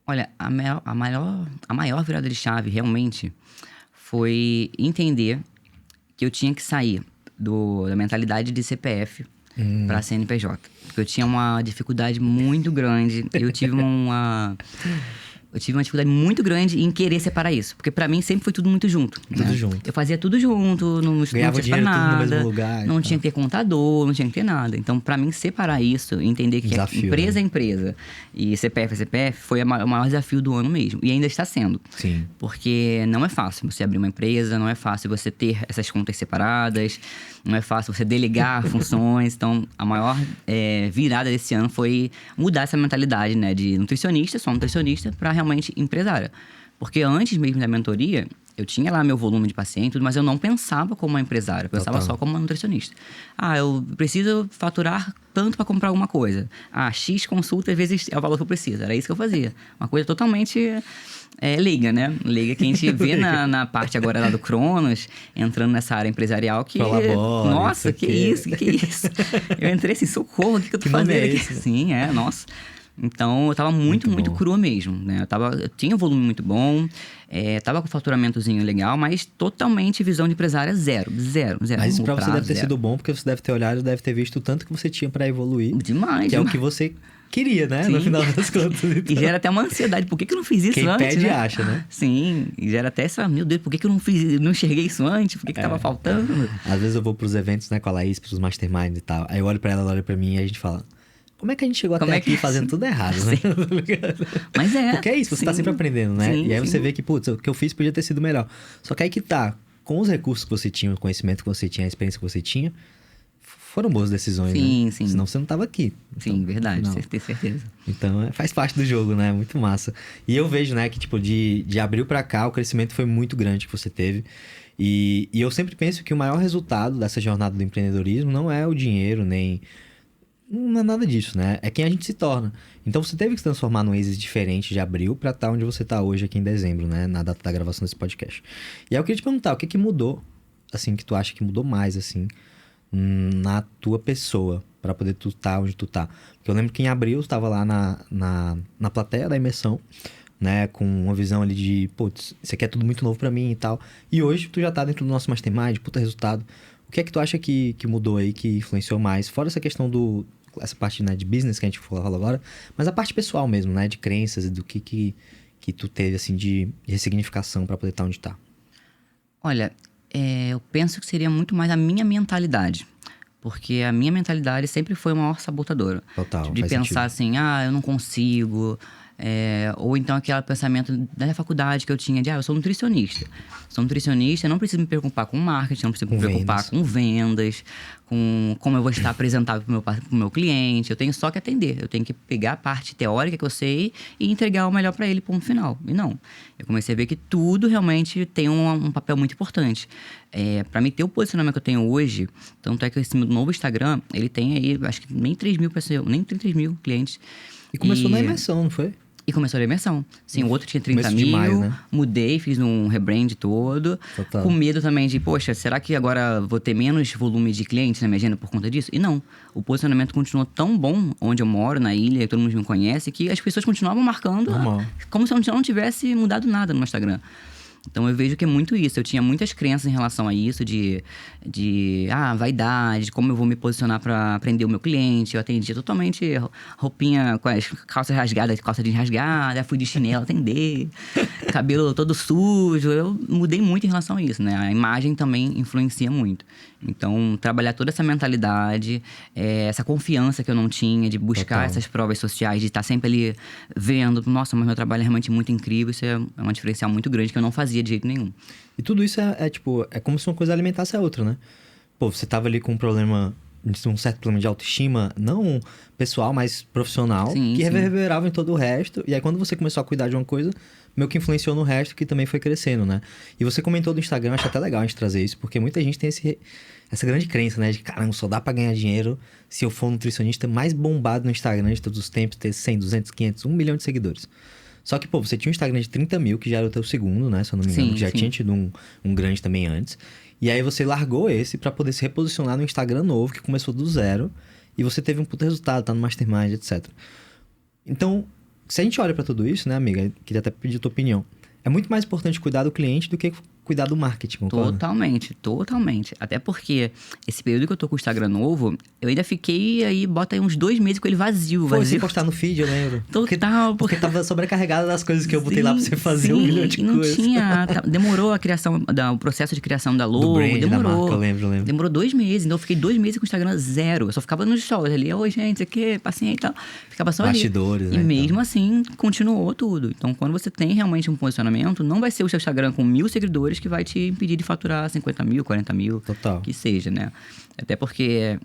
[SPEAKER 2] Olha, a maior virada de chave, realmente, foi entender que eu tinha que sair da mentalidade de CPF para CNPJ. Porque eu tinha uma dificuldade muito grande. Eu tive uma dificuldade muito grande em querer separar isso. Porque pra mim sempre foi tudo muito junto.
[SPEAKER 1] Tudo junto.
[SPEAKER 2] Eu fazia tudo junto, não tinha que separar nada. Tudo no mesmo lugar, não tinha que ter contador, não tinha que ter nada. Então, pra mim, separar isso, entender que empresa é empresa e CPF é CPF, foi o maior desafio do ano mesmo. E ainda está sendo.
[SPEAKER 1] Sim.
[SPEAKER 2] Porque não é fácil você abrir uma empresa, não é fácil você ter essas contas separadas, não é fácil você delegar funções. Então, a maior virada desse ano foi mudar essa mentalidade, né? De nutricionista, só nutricionista, para realmente empresária. Porque antes mesmo da mentoria, eu tinha lá meu volume de paciente, mas eu não pensava como uma empresária. Eu pensava só como uma nutricionista. Eu preciso faturar tanto para comprar alguma coisa. X consulta, às vezes, é o valor que eu preciso. Era isso que eu fazia. Uma coisa totalmente... leiga, né? Leiga que a gente vê na parte agora lá do Cronos, entrando nessa área empresarial que...
[SPEAKER 1] Colabora,
[SPEAKER 2] nossa, que isso? Eu entrei assim, socorro, o que eu tô fazendo aqui? Sim, nossa. Então, eu tava muito cru mesmo, né? Eu tinha um volume muito bom, tava com faturamentozinho legal, mas totalmente visão de empresária zero.
[SPEAKER 1] Mas isso pra você deve ter sido bom, porque você deve ter olhado, deve ter visto o tanto que você tinha pra evoluir.
[SPEAKER 2] Demais.
[SPEAKER 1] Que é o que você... queria, né? Sim. No final das contas. Então.
[SPEAKER 2] E gera até uma ansiedade. Por que eu não fiz isso
[SPEAKER 1] Quem
[SPEAKER 2] antes,
[SPEAKER 1] pede
[SPEAKER 2] né?
[SPEAKER 1] acha, né?
[SPEAKER 2] Sim. E gera até essa... Meu Deus, por que eu não enxerguei isso antes? Por que tava faltando?
[SPEAKER 1] Às vezes eu vou pros eventos, né? Com a Laís, pros masterminds e tal. Aí eu olho pra ela olha pra mim e a gente fala... como é que a gente chegou
[SPEAKER 2] Como
[SPEAKER 1] até
[SPEAKER 2] é que-
[SPEAKER 1] aqui fazendo tudo errado, né?
[SPEAKER 2] Mas é.
[SPEAKER 1] Porque é isso, você tá
[SPEAKER 2] sim.
[SPEAKER 1] sempre aprendendo, né?
[SPEAKER 2] Sim,
[SPEAKER 1] E aí
[SPEAKER 2] sim.
[SPEAKER 1] você vê que, putz, o que eu fiz podia ter sido melhor. Só que aí que tá, com os recursos que você tinha, o conhecimento que você tinha, a experiência que você tinha, foram boas decisões,
[SPEAKER 2] Sim,
[SPEAKER 1] né?
[SPEAKER 2] sim.
[SPEAKER 1] Senão você não tava aqui.
[SPEAKER 2] Sim,
[SPEAKER 1] Então,
[SPEAKER 2] verdade,
[SPEAKER 1] não.
[SPEAKER 2] você tem certeza.
[SPEAKER 1] Então, faz parte do jogo, né? Muito massa. E eu vejo, né, que, tipo, de abril pra cá, o crescimento foi muito grande que você teve. E eu sempre penso que o maior resultado dessa jornada do empreendedorismo não é o dinheiro, nem... Não é nada disso, né? É quem a gente se torna. Então, você teve que se transformar num Isis diferente de abril pra estar onde você tá hoje, aqui em dezembro, né? Na data da gravação desse podcast. E aí eu queria te perguntar, o que que mudou, assim, que tu acha que mudou mais, assim, na tua pessoa, pra poder tu tá onde tu tá? Porque eu lembro que em abril tu tava lá na plateia da imersão, né, com uma visão ali de, putz, isso aqui é tudo muito novo pra mim e tal. E hoje tu já tá dentro do nosso mastermind, puta resultado. O que é que tu acha que mudou aí, que influenciou mais? Fora essa questão essa parte, né, de business que a gente falou agora, mas a parte pessoal mesmo, né, de crenças e do que tu teve, assim, de ressignificação pra poder estar onde tá.
[SPEAKER 2] Olha, eu penso que seria muito mais a minha mentalidade. Porque a minha mentalidade sempre foi uma maior sabotadora.
[SPEAKER 1] Total,
[SPEAKER 2] De
[SPEAKER 1] faz
[SPEAKER 2] pensar
[SPEAKER 1] sentido.
[SPEAKER 2] assim, eu não consigo. Ou então aquele pensamento da faculdade que eu tinha de, eu sou nutricionista. Sou nutricionista, não preciso me preocupar com marketing, não preciso me
[SPEAKER 1] Com
[SPEAKER 2] preocupar
[SPEAKER 1] vendas.
[SPEAKER 2] com vendas, com como eu vou estar apresentável pro meu cliente. Eu tenho só que atender. Eu tenho que pegar a parte teórica que eu sei e entregar o melhor para ele, ponto final. E não. Eu comecei a ver que tudo realmente tem um papel muito importante. Para mim ter o posicionamento que eu tenho hoje, tanto é que esse meu novo Instagram, ele tem aí, acho que nem 3 mil pessoas, nem 3 mil clientes.
[SPEAKER 1] E começou na imersão, não foi?
[SPEAKER 2] E começou a imersão. Sim, o outro tinha 30
[SPEAKER 1] Começo de
[SPEAKER 2] mil,
[SPEAKER 1] maio, né?
[SPEAKER 2] mudei, fiz um rebrand todo.
[SPEAKER 1] Total.
[SPEAKER 2] Com medo também de, poxa, será que agora vou ter menos volume de clientes na minha agenda por conta disso? E não. O posicionamento continuou tão bom onde eu moro, na ilha, todo mundo me conhece, que as pessoas continuavam marcando
[SPEAKER 1] Normal.
[SPEAKER 2] como se eu não tivesse mudado nada no meu Instagram. Então eu vejo que é muito isso. Eu tinha muitas crenças em relação a isso, de vaidade, de como eu vou me posicionar para aprender o meu cliente. Eu atendia totalmente roupinha com as calças rasgadas, calça jeans rasgada, fui de chinelo atender, cabelo todo sujo. Eu mudei muito em relação a isso, né? A imagem também influencia muito. Então, trabalhar toda essa mentalidade, essa confiança que eu não tinha de buscar
[SPEAKER 1] Total.
[SPEAKER 2] essas provas sociais, de estar sempre ali vendo, nossa, mas meu trabalho é realmente muito incrível, isso é uma diferencial muito grande que eu não fazia de jeito nenhum.
[SPEAKER 1] E tudo isso tipo, é como se uma coisa alimentasse a outra, né? Pô, você tava ali com um problema, um certo problema de autoestima, não pessoal, mas profissional,
[SPEAKER 2] Sim,
[SPEAKER 1] que
[SPEAKER 2] sim.
[SPEAKER 1] reverberava em todo o resto. E aí, quando você começou a cuidar de uma coisa, meio que influenciou no resto, que também foi crescendo, né? E você comentou do Instagram, acho até legal a gente trazer isso, porque muita gente tem essa grande crença, né? De, caramba, só dá pra ganhar dinheiro se eu for um nutricionista mais bombado no Instagram de todos os tempos, ter 100, 200, 500, 1 milhão de seguidores. Só que, pô, você tinha um Instagram de 30 mil, que já era o teu segundo, né? Se eu não me engano,
[SPEAKER 2] Sim,
[SPEAKER 1] que já
[SPEAKER 2] sim.
[SPEAKER 1] tinha tido um grande também antes. E aí você largou esse pra poder se reposicionar no Instagram novo, que começou do zero. E você teve um puta resultado, tá no Mastermind, etc. Então, se a gente olha pra tudo isso, né, amiga? Queria até pedir a tua opinião. É muito mais importante cuidar do cliente do que cuidar do marketing, concorda?
[SPEAKER 2] Totalmente. Até porque esse período que eu tô com o Instagram novo, eu ainda fiquei aí, bota aí uns 2 meses com ele vazio.
[SPEAKER 1] Foi sem
[SPEAKER 2] vazio.
[SPEAKER 1] postar no feed, eu lembro.
[SPEAKER 2] Total,
[SPEAKER 1] Porque tava sobrecarregada das coisas que eu botei lá pra você fazer
[SPEAKER 2] sim,
[SPEAKER 1] 1 milhão de
[SPEAKER 2] e não
[SPEAKER 1] coisas.
[SPEAKER 2] tinha. Demorou a criação, o processo de criação da logo.
[SPEAKER 1] brand, da
[SPEAKER 2] demorou.
[SPEAKER 1] marca, eu lembro.
[SPEAKER 2] Demorou 2 meses, então eu fiquei 2 meses com o Instagram zero. Eu só ficava nos stories ali, oi gente, isso aqui, passinha e tal. Ficava só
[SPEAKER 1] Bastidores,
[SPEAKER 2] ali.
[SPEAKER 1] né,
[SPEAKER 2] E mesmo
[SPEAKER 1] então.
[SPEAKER 2] assim, continuou tudo. Então, quando você tem realmente um posicionamento, não vai ser o seu Instagram com 1.000 seguidores que vai te impedir de faturar 50 mil, 40 mil.
[SPEAKER 1] Total.
[SPEAKER 2] Que seja, né? Até porque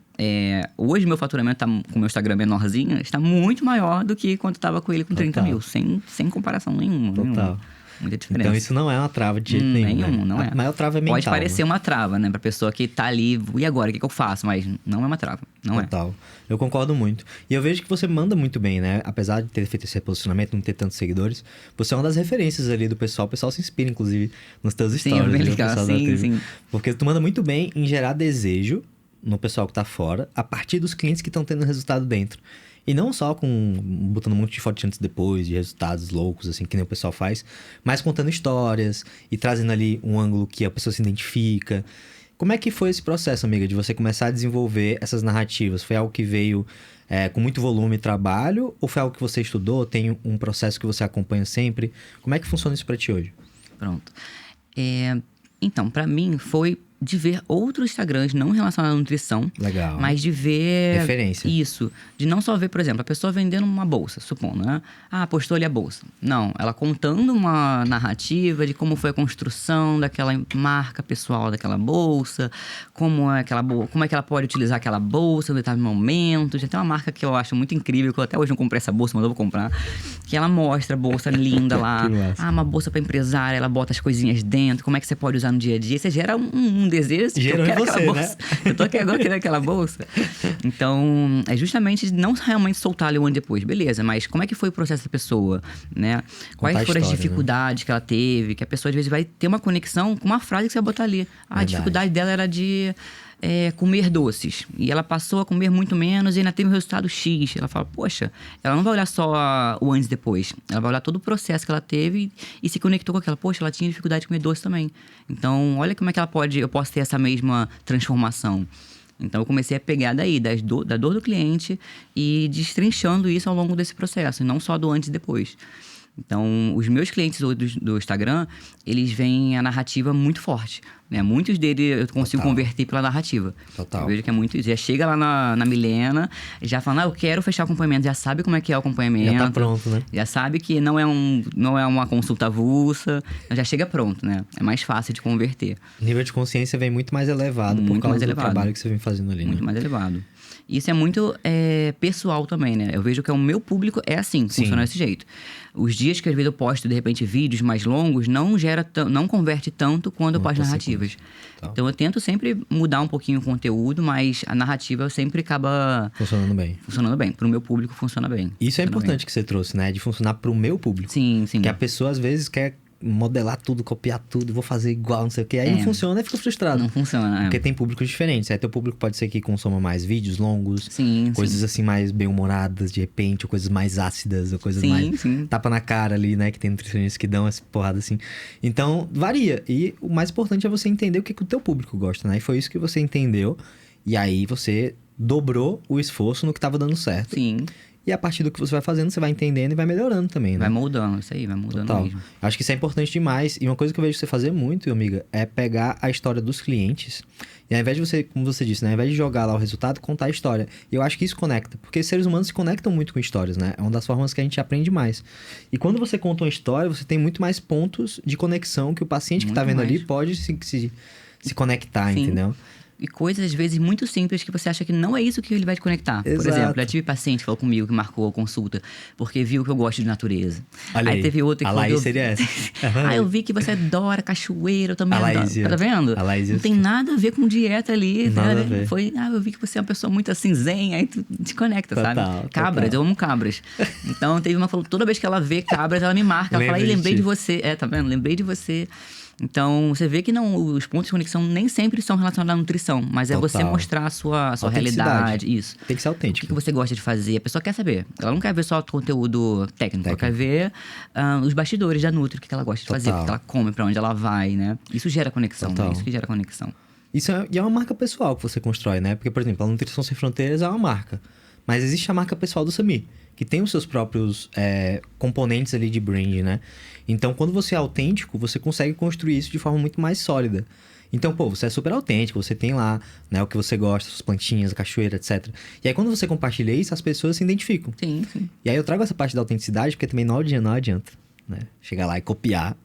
[SPEAKER 2] hoje meu faturamento tá, com o meu Instagram menorzinho está muito maior do que quando estava com ele com 30 mil. Sem comparação nenhuma.
[SPEAKER 1] Total.
[SPEAKER 2] Muita diferença.
[SPEAKER 1] Então isso não é uma trava de jeito nenhum, né?
[SPEAKER 2] Nenhum, não é.
[SPEAKER 1] A maior trava é mental.
[SPEAKER 2] Pode parecer uma trava, né? Pra pessoa que tá ali, e agora, o que eu faço? Mas não é uma trava, não é.
[SPEAKER 1] Total. Eu concordo muito. E eu vejo que você manda muito bem, né? Apesar de ter feito esse reposicionamento, não ter tantos seguidores, você é uma das referências ali do pessoal. O pessoal se inspira, inclusive, nos teus
[SPEAKER 2] Sim,
[SPEAKER 1] stories.
[SPEAKER 2] é bem
[SPEAKER 1] ali, o
[SPEAKER 2] legal.
[SPEAKER 1] pessoal da
[SPEAKER 2] Sim,
[SPEAKER 1] tribo.
[SPEAKER 2] sim.
[SPEAKER 1] Porque tu manda muito bem em gerar desejo no pessoal que tá fora, a partir dos clientes que estão tendo resultado dentro. E não só botando um monte de foto antes e depois, de resultados loucos, assim, que nem o pessoal faz, mas contando histórias e trazendo ali um ângulo que a pessoa se identifica. Como é que foi esse processo, amiga, de você começar a desenvolver essas narrativas? Foi algo que veio com muito volume de trabalho? Ou foi algo que você estudou? Tem um processo que você acompanha sempre? Como é que funciona isso pra ti hoje?
[SPEAKER 2] Pronto. Então, pra mim, foi de ver outros Instagrams, não relacionados à nutrição.
[SPEAKER 1] Legal.
[SPEAKER 2] Mas de ver...
[SPEAKER 1] Referência.
[SPEAKER 2] Isso. De não só ver, por exemplo, a pessoa vendendo uma bolsa, supondo, né? Ah, postou ali a bolsa. Não, ela contando uma narrativa de como foi a construção daquela marca pessoal daquela bolsa, como é que ela pode utilizar aquela bolsa em determinado momento. Já tem uma marca que eu acho muito incrível, que eu até hoje não comprei essa bolsa, mas eu vou comprar, que ela mostra a bolsa linda lá. Uma bolsa para empresária, ela bota as coisinhas dentro, como é que você pode usar no dia a dia. Você gera um desejo.
[SPEAKER 1] Gerou
[SPEAKER 2] eu quero
[SPEAKER 1] em você,
[SPEAKER 2] aquela bolsa.
[SPEAKER 1] né?
[SPEAKER 2] Eu tô aqui agora querendo aquela bolsa. Então, é justamente não realmente soltar ali um ano depois. Beleza, mas como é que foi o processo da pessoa, né? Quais foram as dificuldades que ela teve, que a pessoa às vezes vai ter uma conexão com uma frase que você vai botar ali. A dificuldade dela era de comer doces. E ela passou a comer muito menos e ainda teve um resultado X. Ela fala, poxa, ela não vai olhar só o antes e depois. Ela vai olhar todo o processo que ela teve e se conectou com aquela. Poxa, ela tinha dificuldade de comer doce também. Então, olha como é que eu posso ter essa mesma transformação. Então, eu comecei a pegar daí, da dor do cliente e destrinchando isso ao longo desse processo. E não só do antes e depois. Então, os meus clientes do Instagram, eles veem a narrativa muito forte, né? Muitos deles eu consigo converter pela narrativa.
[SPEAKER 1] Total.
[SPEAKER 2] Eu vejo que é muito isso. Já chega lá na Milena, já fala, eu quero fechar o acompanhamento. Já sabe como é que é o acompanhamento.
[SPEAKER 1] Já tá pronto, né?
[SPEAKER 2] Já sabe que não é uma consulta avulsa. Já chega pronto, né? É mais fácil de converter.
[SPEAKER 1] O nível de consciência vem muito mais elevado por causa do trabalho que você vem fazendo ali,
[SPEAKER 2] Muito
[SPEAKER 1] né?
[SPEAKER 2] mais elevado. Isso é muito pessoal também, né? Eu vejo que o meu público é assim, funciona desse jeito. Os dias que às vezes eu posto, de repente, vídeos mais longos, não converte tanto quando eu posto narrativas. Então eu tento sempre mudar um pouquinho o conteúdo, mas a narrativa sempre acaba...
[SPEAKER 1] Funcionando bem.
[SPEAKER 2] Funcionando bem. Pro meu público funciona bem.
[SPEAKER 1] Isso é importante que você trouxe, né? De funcionar pro meu público.
[SPEAKER 2] Sim, sim.
[SPEAKER 1] Que a pessoa, às vezes, quer modelar tudo, copiar tudo, vou fazer igual, não sei o quê. Aí não funciona e fica frustrado.
[SPEAKER 2] Não funciona,
[SPEAKER 1] Porque tem públicos diferentes. Aí teu público pode ser que consuma mais vídeos longos, coisas assim mais bem-humoradas, de repente, ou coisas mais ácidas, ou coisas mais tapa na cara ali, né? Que tem nutricionistas que dão essa porrada assim. Então, varia. E o mais importante é você entender o que o teu público gosta, né? E foi isso que você entendeu. E aí você dobrou o esforço no que tava dando certo.
[SPEAKER 2] Sim.
[SPEAKER 1] E a partir do que você vai fazendo, você vai entendendo e vai melhorando também, né?
[SPEAKER 2] Vai moldando, isso aí, vai mudando mesmo.
[SPEAKER 1] Acho que isso é importante demais. E uma coisa que eu vejo você fazer muito, amiga, é pegar a história dos clientes. E ao invés de você, como você disse, né? Ao invés de jogar lá o resultado, contar a história. E eu acho que isso conecta. Porque seres humanos se conectam muito com histórias, né? É uma das formas que a gente aprende mais. E quando você conta uma história, você tem muito mais pontos de conexão que o paciente que tá vendo ali pode se conectar, entendeu?
[SPEAKER 2] E coisas, às vezes, muito simples que você acha que não é isso que ele vai te conectar.
[SPEAKER 1] Exato.
[SPEAKER 2] Por exemplo, já tive paciente que falou comigo, que marcou a consulta, porque viu que eu gosto de natureza.
[SPEAKER 1] Olha aí
[SPEAKER 2] teve outro que falou...
[SPEAKER 1] A Laís seria essa.
[SPEAKER 2] Eu vi que você adora cachoeira, eu também adoro. Tá vendo?
[SPEAKER 1] A Laís
[SPEAKER 2] não tem nada a ver com dieta ali.
[SPEAKER 1] Nada a ver.
[SPEAKER 2] Foi, eu vi que você é uma pessoa muito assim, zen, aí tu te conecta, sabe? Cabras, eu amo cabras. Então, teve uma que falou, toda vez que ela vê cabras, ela me marca. Ela fala, lembrei de você. Tá vendo? Lembrei de você. Então, você vê que os pontos de conexão nem sempre são relacionados à nutrição, mas é você mostrar a sua realidade. Isso.
[SPEAKER 1] Tem que ser autêntico.
[SPEAKER 2] O que você gosta de fazer. A pessoa quer saber. Ela não quer ver só o conteúdo técnico. Ela quer ver os bastidores da Nutri, o que ela gosta de fazer, o que ela come, pra onde ela vai, né? Isso gera conexão, né? Isso que gera conexão.
[SPEAKER 1] E é uma marca pessoal que você constrói, né? Porque, por exemplo, a Nutrição Sem Fronteiras é uma marca. Mas existe a marca pessoal do Samir, que tem os seus próprios componentes ali de brand, né? Então, quando você é autêntico, você consegue construir isso de forma muito mais sólida. Então, você é super autêntico, você tem lá, né, o que você gosta, suas plantinhas, a cachoeira, etc. E aí, quando você compartilha isso, as pessoas se identificam.
[SPEAKER 2] Sim.
[SPEAKER 1] E aí, eu trago essa parte da autenticidade, porque também não adianta, né? Chegar lá e copiar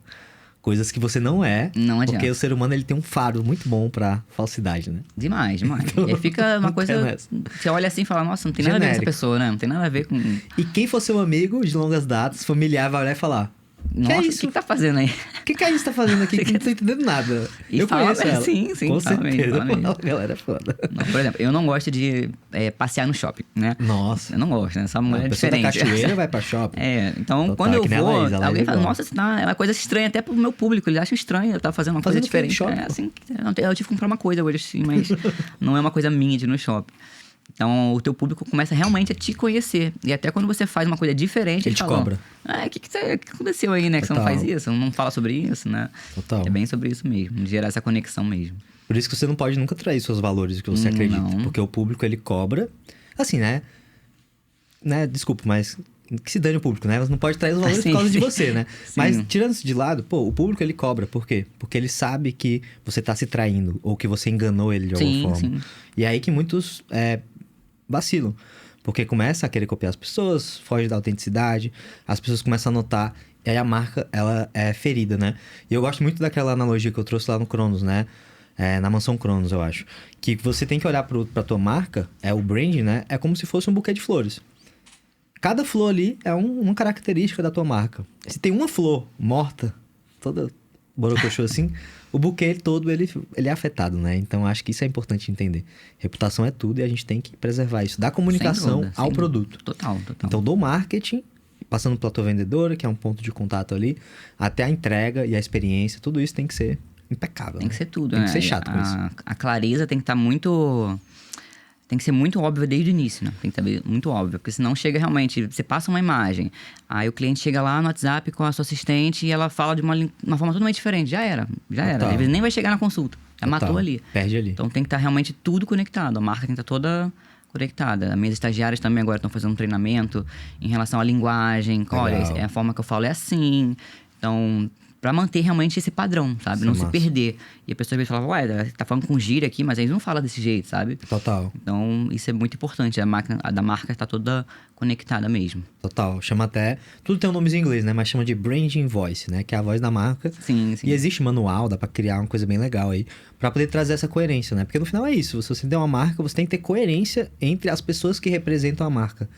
[SPEAKER 1] coisas que você não é.
[SPEAKER 2] Não adianta.
[SPEAKER 1] Porque o ser humano, ele tem um faro muito bom pra falsidade, né?
[SPEAKER 2] Demais. Então, e aí fica uma coisa... Você olha assim e fala, nossa, não tem nada a ver com essa pessoa, né? Não tem nada a ver com...
[SPEAKER 1] E quem for seu amigo de longas datas, familiar, vai olhar e falar...
[SPEAKER 2] Nossa, o que tá fazendo aí?
[SPEAKER 1] O que a gente tá fazendo aqui? Que não tô entendendo nada.
[SPEAKER 2] E
[SPEAKER 1] eu conheço ela.
[SPEAKER 2] Sim.
[SPEAKER 1] Com certeza.
[SPEAKER 2] Mesmo.
[SPEAKER 1] Galera é foda.
[SPEAKER 2] Não, por exemplo, eu não gosto de passear no shopping, né?
[SPEAKER 1] Nossa.
[SPEAKER 2] Eu não gosto, né? Essa mulher é diferente.
[SPEAKER 1] A cachoeira vai pra shopping.
[SPEAKER 2] Então quando eu vou, alguém fala, nossa, isso é uma coisa estranha até pro meu público. Eles acham estranho eu estar fazendo uma coisa diferente. Assim, eu tive que comprar uma coisa hoje, assim, mas não é uma coisa minha de ir no shopping. Então, o teu público começa realmente a te conhecer. E até quando você faz uma coisa diferente,
[SPEAKER 1] ele te cobra.
[SPEAKER 2] O que aconteceu aí, né? Que você não faz isso, não fala sobre isso, né?
[SPEAKER 1] Total.
[SPEAKER 2] É bem sobre isso mesmo, de gerar essa conexão mesmo.
[SPEAKER 1] Por isso que você não pode nunca trair seus valores, o que você acredita.
[SPEAKER 2] Não.
[SPEAKER 1] Porque o público, ele cobra. Assim, né? Desculpa, mas que se dane o público, né? Você não pode trair os valores
[SPEAKER 2] Sim,
[SPEAKER 1] por causa de
[SPEAKER 2] sim.
[SPEAKER 1] você, né?
[SPEAKER 2] Sim.
[SPEAKER 1] Mas tirando isso de lado, pô, o público ele cobra. Por quê? Porque ele sabe que você tá se traindo ou que você enganou ele de alguma forma.
[SPEAKER 2] Sim.
[SPEAKER 1] E é aí que muitos vacilam. Porque começa a querer copiar as pessoas, foge da autenticidade, as pessoas começam a notar, e aí a marca, ela é ferida, né? E eu gosto muito daquela analogia que eu trouxe lá no Cronos, né? Na Mansão Cronos, eu acho. Que você tem que olhar pra tua marca, o branding, né? É como se fosse um buquê de flores. Cada flor ali é uma característica da tua marca. Se tem uma flor morta, toda borocochô assim, o buquê todo, ele é afetado, né? Então, acho que isso é importante entender. Reputação é tudo e a gente tem que preservar isso. Da comunicação ao produto.
[SPEAKER 2] Total.
[SPEAKER 1] Então, do marketing, passando pela tua vendedora, que é um ponto de contato ali, até a entrega e a experiência, tudo isso tem que ser impecável.
[SPEAKER 2] Tem que ser tudo,
[SPEAKER 1] tem
[SPEAKER 2] né?
[SPEAKER 1] Tem que ser chato com isso.
[SPEAKER 2] A clareza tem que estar muito... Tem que ser muito óbvio desde o início, né? Tem que ser muito óbvio, porque senão chega realmente... Você passa uma imagem, aí o cliente chega lá no WhatsApp com a sua assistente e ela fala de uma forma totalmente diferente. Já era. Às vezes nem vai chegar na consulta. Já matou ali.
[SPEAKER 1] Perde ali.
[SPEAKER 2] Então tem que estar realmente tudo conectado. A marca tem que estar toda conectada. As minhas estagiárias também agora estão fazendo um treinamento em relação à linguagem.
[SPEAKER 1] Legal.
[SPEAKER 2] Olha, a forma que eu falo é assim. Então... Pra manter realmente esse padrão, sabe?
[SPEAKER 1] Isso
[SPEAKER 2] não
[SPEAKER 1] é
[SPEAKER 2] se
[SPEAKER 1] massa.
[SPEAKER 2] perder. E a pessoa às vezes fala, ué, tá falando com gíria aqui, mas eles não falam desse jeito, sabe?
[SPEAKER 1] Total.
[SPEAKER 2] Então, isso é muito importante. A da marca tá toda conectada mesmo.
[SPEAKER 1] Total. Chama até... Tudo tem um nomezinho em inglês, né? Mas chama de branding voice, né? Que é a voz da marca.
[SPEAKER 2] Sim.
[SPEAKER 1] E existe manual, dá pra criar uma coisa bem legal aí. Pra poder trazer essa coerência, né? Porque no final é isso. Se você der uma marca, você tem que ter coerência entre as pessoas que representam a marca.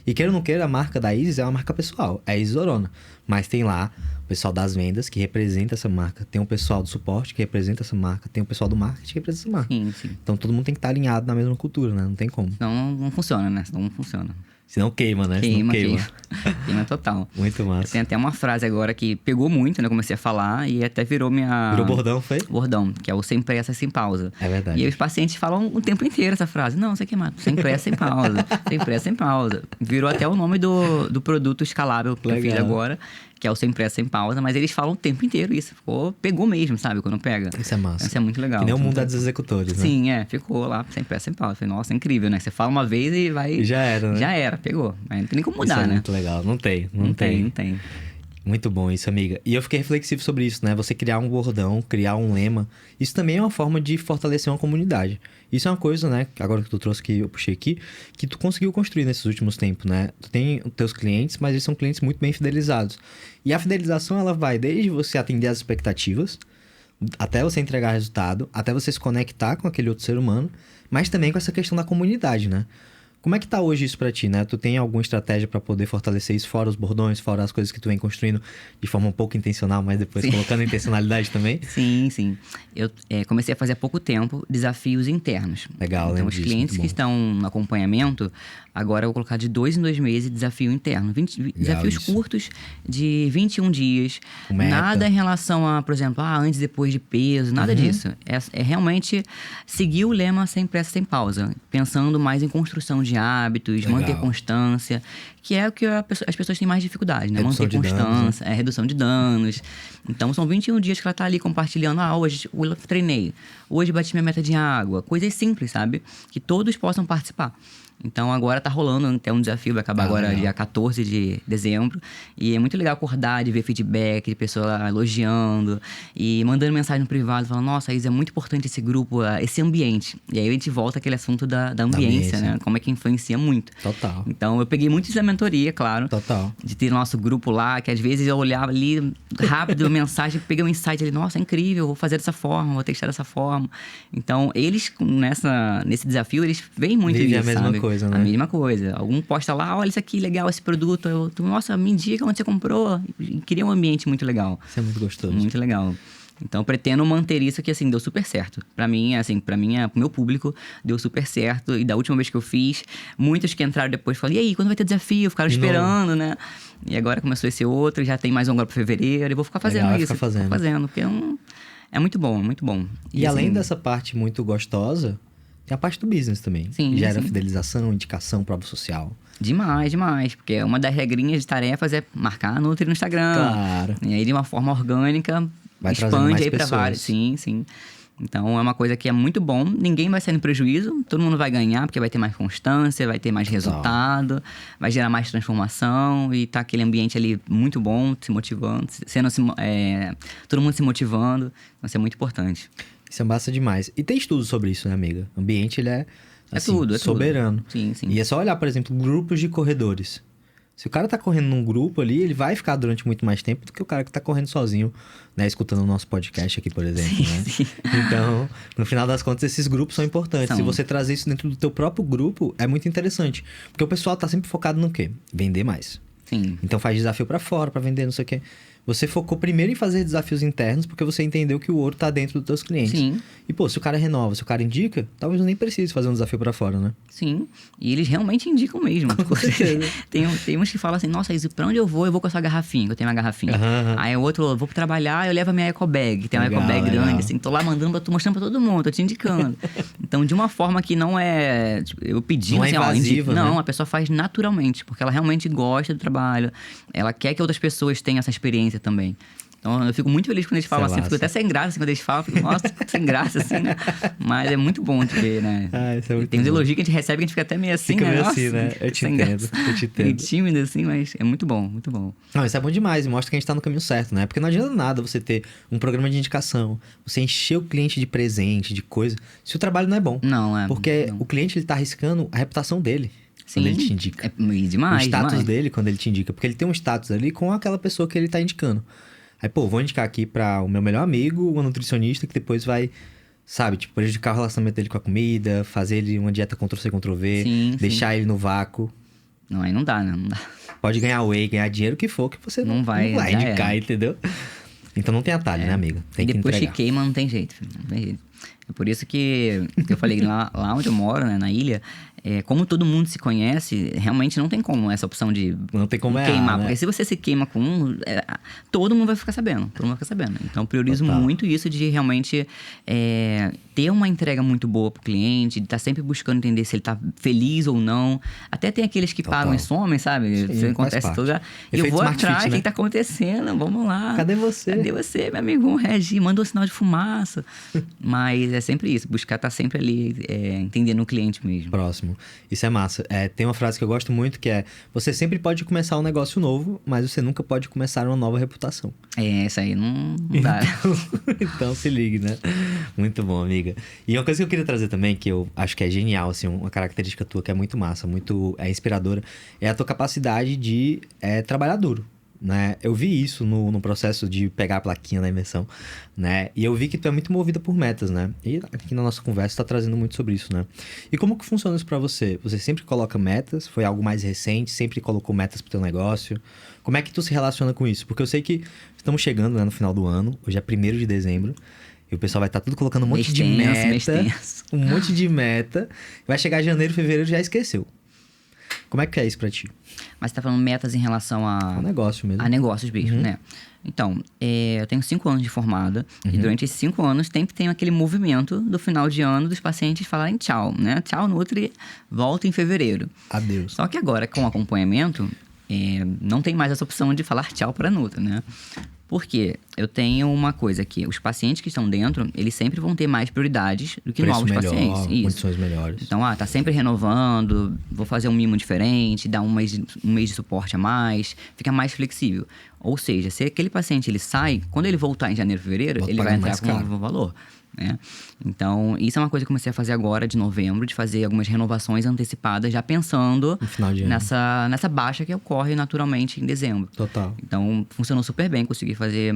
[SPEAKER 1] E queira ou não queira, a marca da Isis é uma marca pessoal. É a Isorona. Mas tem lá o pessoal das vendas que representa essa marca. Tem o pessoal do suporte que representa essa marca. Tem o pessoal do marketing que representa essa marca.
[SPEAKER 2] Sim.
[SPEAKER 1] Então todo mundo tem que estar alinhado na mesma cultura, né? Não tem como.
[SPEAKER 2] Senão não funciona, né? Senão não funciona.
[SPEAKER 1] Senão queima, né?
[SPEAKER 2] Queima.
[SPEAKER 1] Queima
[SPEAKER 2] Total.
[SPEAKER 1] Muito massa.
[SPEAKER 2] Tem até uma frase agora que pegou muito, né? Comecei a falar e até virou minha...
[SPEAKER 1] Virou bordão, foi?
[SPEAKER 2] Bordão, que é o sem pressa, sem pausa.
[SPEAKER 1] É verdade.
[SPEAKER 2] E aí os pacientes falam o tempo inteiro essa frase. Não, você quer mais. Sem pressa, sem pausa. Sem pressa, sem pausa. Virou até o nome do produto escalável que eu fiz agora, que é o sem pressa, sem pausa. Mas eles falam o tempo inteiro isso. Pegou mesmo, sabe? Quando pega.
[SPEAKER 1] Isso é massa.
[SPEAKER 2] Isso é muito legal.
[SPEAKER 1] Que nem o mundo dos executores, né?
[SPEAKER 2] Sim, ficou lá, sem pressa, sem pausa. Falei, nossa, incrível, né? Você fala uma vez e vai...
[SPEAKER 1] E já era, né?
[SPEAKER 2] Já era, pegou. Mas não tem nem como mudar,
[SPEAKER 1] isso é
[SPEAKER 2] né?
[SPEAKER 1] muito legal. Não tem. Muito bom isso, amiga. E eu fiquei reflexivo sobre isso, né? Você criar um bordão, criar um lema. Isso também é uma forma de fortalecer uma comunidade. Isso é uma coisa, né? Agora que tu trouxe que eu puxei aqui, que tu conseguiu construir nesses últimos tempos, né? Tu tem os teus clientes, mas eles são clientes muito bem fidelizados. E a fidelização, ela vai desde você atender as expectativas, até você entregar resultado, até você se conectar com aquele outro ser humano, mas também com essa questão da comunidade, né? Como é que tá hoje isso pra ti, né? Tu tem alguma estratégia pra poder fortalecer isso, fora os bordões, fora as coisas que tu vem construindo de forma um pouco intencional, mas depois colocando intencionalidade também?
[SPEAKER 2] Sim. Eu comecei a fazer há pouco tempo desafios internos.
[SPEAKER 1] Legal,
[SPEAKER 2] então, os
[SPEAKER 1] disso,
[SPEAKER 2] clientes que estão no acompanhamento, agora eu vou colocar de 2 em 2 meses desafio interno. Desafios
[SPEAKER 1] isso.
[SPEAKER 2] curtos de 21 dias. Nada em relação a, por exemplo, antes e depois de peso, nada disso. É realmente seguir o lema sem pressa, sem pausa. Pensando mais em construção de hábitos, manter constância, que é o que as pessoas têm mais dificuldade, né?
[SPEAKER 1] Redução
[SPEAKER 2] manter
[SPEAKER 1] de
[SPEAKER 2] constância,
[SPEAKER 1] danos,
[SPEAKER 2] redução de danos. Então, são 21 dias que ela tá ali compartilhando. Hoje eu treinei, hoje bati minha meta de água. Coisas simples, sabe? Que todos possam participar. Então, agora tá rolando até um desafio, vai acabar agora dia 14 de dezembro. E é muito legal acordar, de ver feedback, de pessoa elogiando e mandando mensagem no privado, falando, nossa, Isa, é muito importante esse grupo, esse ambiente. E aí a gente volta àquele assunto da ambiência, né? Como é que influencia muito.
[SPEAKER 1] Total.
[SPEAKER 2] Então, eu peguei muito isso da mentoria, claro.
[SPEAKER 1] Total.
[SPEAKER 2] De ter nosso grupo lá, que às vezes eu olhava ali rápido, mensagem, peguei um insight ali, nossa, é incrível, vou fazer dessa forma, vou testar dessa forma. Então, eles, nesse desafio, eles veem muito
[SPEAKER 1] Vive
[SPEAKER 2] isso,
[SPEAKER 1] a mesma
[SPEAKER 2] sabe?
[SPEAKER 1] coisa, né?
[SPEAKER 2] A mesma coisa. Algum posta lá, olha isso aqui, legal, esse produto. Nossa, me indica onde você comprou. E cria um ambiente muito legal.
[SPEAKER 1] Isso é muito gostoso.
[SPEAKER 2] Muito legal. Então, pretendo manter isso que, assim, deu super certo. Pra mim, pro meu público, deu super certo. E da última vez que eu fiz, muitos que entraram depois falaram, e aí, quando vai ter desafio? Ficaram esperando, né? E agora começou esse outro, já tem mais um agora pro fevereiro. E vou ficar fazendo
[SPEAKER 1] legal,
[SPEAKER 2] isso.
[SPEAKER 1] Ficar fazendo,
[SPEAKER 2] porque é muito bom, é muito bom.
[SPEAKER 1] E além dessa parte muito gostosa, tem a parte do business também.
[SPEAKER 2] Sim,
[SPEAKER 1] Gera
[SPEAKER 2] sim.
[SPEAKER 1] fidelização, indicação, prova social.
[SPEAKER 2] Demais. Porque uma das regrinhas de tarefas é marcar a Nutri no Instagram.
[SPEAKER 1] Claro.
[SPEAKER 2] E aí, de uma forma orgânica,
[SPEAKER 1] Vai trazendo
[SPEAKER 2] expande
[SPEAKER 1] mais
[SPEAKER 2] aí pra
[SPEAKER 1] pessoas.
[SPEAKER 2] vários. Sim. Então, é uma coisa que é muito bom. Ninguém vai sair no prejuízo. Todo mundo vai ganhar, porque vai ter mais constância, vai ter mais resultado, vai gerar mais transformação. E tá aquele ambiente ali muito bom, se motivando, todo mundo se motivando. Então, isso é muito importante.
[SPEAKER 1] Isso é massa demais. E tem estudo sobre isso, né, amiga? O ambiente, ele é, assim,
[SPEAKER 2] tudo.
[SPEAKER 1] soberano.
[SPEAKER 2] Sim, sim.
[SPEAKER 1] E é só olhar, por exemplo, grupos de corredores. Se o cara tá correndo num grupo ali, ele vai ficar durante muito mais tempo do que o cara que tá correndo sozinho, né? Escutando o nosso podcast aqui, por exemplo, né?
[SPEAKER 2] Sim.
[SPEAKER 1] Então, no final das contas, esses grupos são importantes. Se você trazer isso dentro do teu próprio grupo, é muito interessante. Porque o pessoal tá sempre focado no quê? Vender mais.
[SPEAKER 2] Sim.
[SPEAKER 1] Então faz desafio pra fora, pra vender, não sei o quê. Você focou primeiro em fazer desafios internos porque você entendeu que o ouro tá dentro dos teus clientes.
[SPEAKER 2] Sim.
[SPEAKER 1] E, pô, se o cara renova, se o cara indica, talvez eu nem precise fazer um desafio pra fora, né?
[SPEAKER 2] Sim. E eles realmente indicam mesmo.
[SPEAKER 1] Com certeza.
[SPEAKER 2] Tem uns que falam assim, nossa, Izzy, pra onde eu vou com essa garrafinha, que eu tenho uma garrafinha. Aí o outro, vou trabalhar, eu levo a minha eco bag. Tem uma eco bag grande, assim, tô lá tô mostrando pra todo mundo, tô te indicando. Então, de uma forma que não é... Tipo, eu pedi,
[SPEAKER 1] não
[SPEAKER 2] assim,
[SPEAKER 1] é invasiva,
[SPEAKER 2] não,
[SPEAKER 1] né?
[SPEAKER 2] a pessoa faz naturalmente, porque ela realmente gosta do trabalho. Ela quer que outras pessoas tenham essa experiência também. Então, eu fico muito feliz quando eles falam assim. Fico até sem graça assim, quando eles falam. Fico, nossa, sem graça, assim, né? Mas é muito bom de ver, né?
[SPEAKER 1] Isso é muito
[SPEAKER 2] tem uns
[SPEAKER 1] bom.
[SPEAKER 2] elogios que a gente recebe que a gente fica até meio assim,
[SPEAKER 1] Fica
[SPEAKER 2] né?
[SPEAKER 1] meio
[SPEAKER 2] Nossa,
[SPEAKER 1] assim, né? Eu te entendo.
[SPEAKER 2] Meio tímido, assim, mas é muito bom, muito bom.
[SPEAKER 1] Não, isso é bom demais e mostra que a gente tá no caminho certo, né? Porque não adianta nada você ter um programa de indicação, você encher o cliente de presente, de coisa, se o trabalho não é bom.
[SPEAKER 2] Não, é.
[SPEAKER 1] Porque
[SPEAKER 2] não.
[SPEAKER 1] o cliente, ele tá arriscando a reputação dele.
[SPEAKER 2] Sim,
[SPEAKER 1] quando ele te indica.
[SPEAKER 2] É demais,
[SPEAKER 1] o status
[SPEAKER 2] demais.
[SPEAKER 1] dele quando ele te indica. Porque ele tem um status ali com aquela pessoa que ele tá indicando. Aí, pô, vou indicar aqui pra o meu melhor amigo, uma nutricionista, que depois vai, sabe, tipo, prejudicar o relacionamento dele com a comida, fazer ele uma dieta Ctrl-C, Ctrl-V,
[SPEAKER 2] Sim,
[SPEAKER 1] deixar ele no vácuo.
[SPEAKER 2] Não, aí não dá, né? Não dá.
[SPEAKER 1] Pode ganhar whey, ganhar dinheiro, o que for, que você não vai indicar, entendeu? Então não tem atalho, né, amiga? Tem que
[SPEAKER 2] depois
[SPEAKER 1] entregar.
[SPEAKER 2] que queima, não tem jeito, filho. Não tem jeito. É por isso que eu falei que lá onde eu moro, né, na ilha, como todo mundo se conhece, realmente não tem como essa opção de
[SPEAKER 1] Não tem como
[SPEAKER 2] queimar.
[SPEAKER 1] errar, né?
[SPEAKER 2] Porque se você se queima com um, todo mundo vai ficar sabendo. Todo mundo vai ficar sabendo. Então, eu priorizo muito isso de realmente ter uma entrega muito boa pro cliente, de estar sempre buscando entender se ele tá feliz ou não. Até tem aqueles que pagam e somem, sabe?
[SPEAKER 1] Sim,
[SPEAKER 2] isso acontece tudo. E eu vou atrás, o que tá acontecendo? Vamos lá.
[SPEAKER 1] Cadê você?
[SPEAKER 2] Cadê você, meu amigo? Vamos reagir, manda um sinal de fumaça. Mas é sempre isso, buscar estar sempre ali, entendendo o cliente mesmo.
[SPEAKER 1] Próximo. Isso é massa. Tem uma frase que eu gosto muito que é: você sempre pode começar um negócio novo, mas você nunca pode começar uma nova reputação.
[SPEAKER 2] Essa aí não dá.
[SPEAKER 1] Então se ligue, né? Muito bom, amiga. E uma coisa que eu queria trazer também, que eu acho que é genial, assim, uma característica tua que é muito massa, muito inspiradora, é a tua capacidade de trabalhar duro. Né? Eu vi isso no processo de pegar a plaquinha da imersão, né? E eu vi que tu é muito movida por metas, né? E aqui na nossa conversa tá trazendo muito sobre isso, né? E como que funciona isso pra você? Você sempre coloca metas? Foi algo mais recente? Sempre colocou metas pro teu negócio? Como é que tu se relaciona com isso? Porque eu sei que estamos chegando, né, no final do ano, hoje é 1º de dezembro, e o pessoal vai estar tudo colocando um monte de meta, um monte de meta, vai chegar janeiro, fevereiro, já esqueceu. Como é que é isso pra ti?
[SPEAKER 2] Mas você tá falando metas em relação a
[SPEAKER 1] negócio mesmo.
[SPEAKER 2] A negócios mesmo, né? Então, eu tenho 5 anos de formada. E durante esses 5 anos sempre tem aquele movimento do final de ano dos pacientes falarem tchau, né? Tchau, Nutri, volta em fevereiro.
[SPEAKER 1] Adeus.
[SPEAKER 2] Só que agora, com acompanhamento, não tem mais essa opção de falar tchau para Nutri, né? Porque eu tenho uma coisa aqui, os pacientes que estão dentro, eles sempre vão ter mais prioridades do que novos pacientes. Isso.
[SPEAKER 1] Condições melhores.
[SPEAKER 2] Então, tá sempre renovando, vou fazer um mimo diferente, dar um mês de suporte a mais, fica mais flexível. Ou seja, se aquele paciente ele sai, quando ele voltar em janeiro, fevereiro, ele vai entrar com um novo valor. Né? Então, isso é uma coisa que eu comecei a fazer agora, de novembro, de fazer algumas renovações antecipadas, já pensando nessa baixa que ocorre naturalmente em dezembro.
[SPEAKER 1] Total.
[SPEAKER 2] Então, funcionou super bem, consegui fazer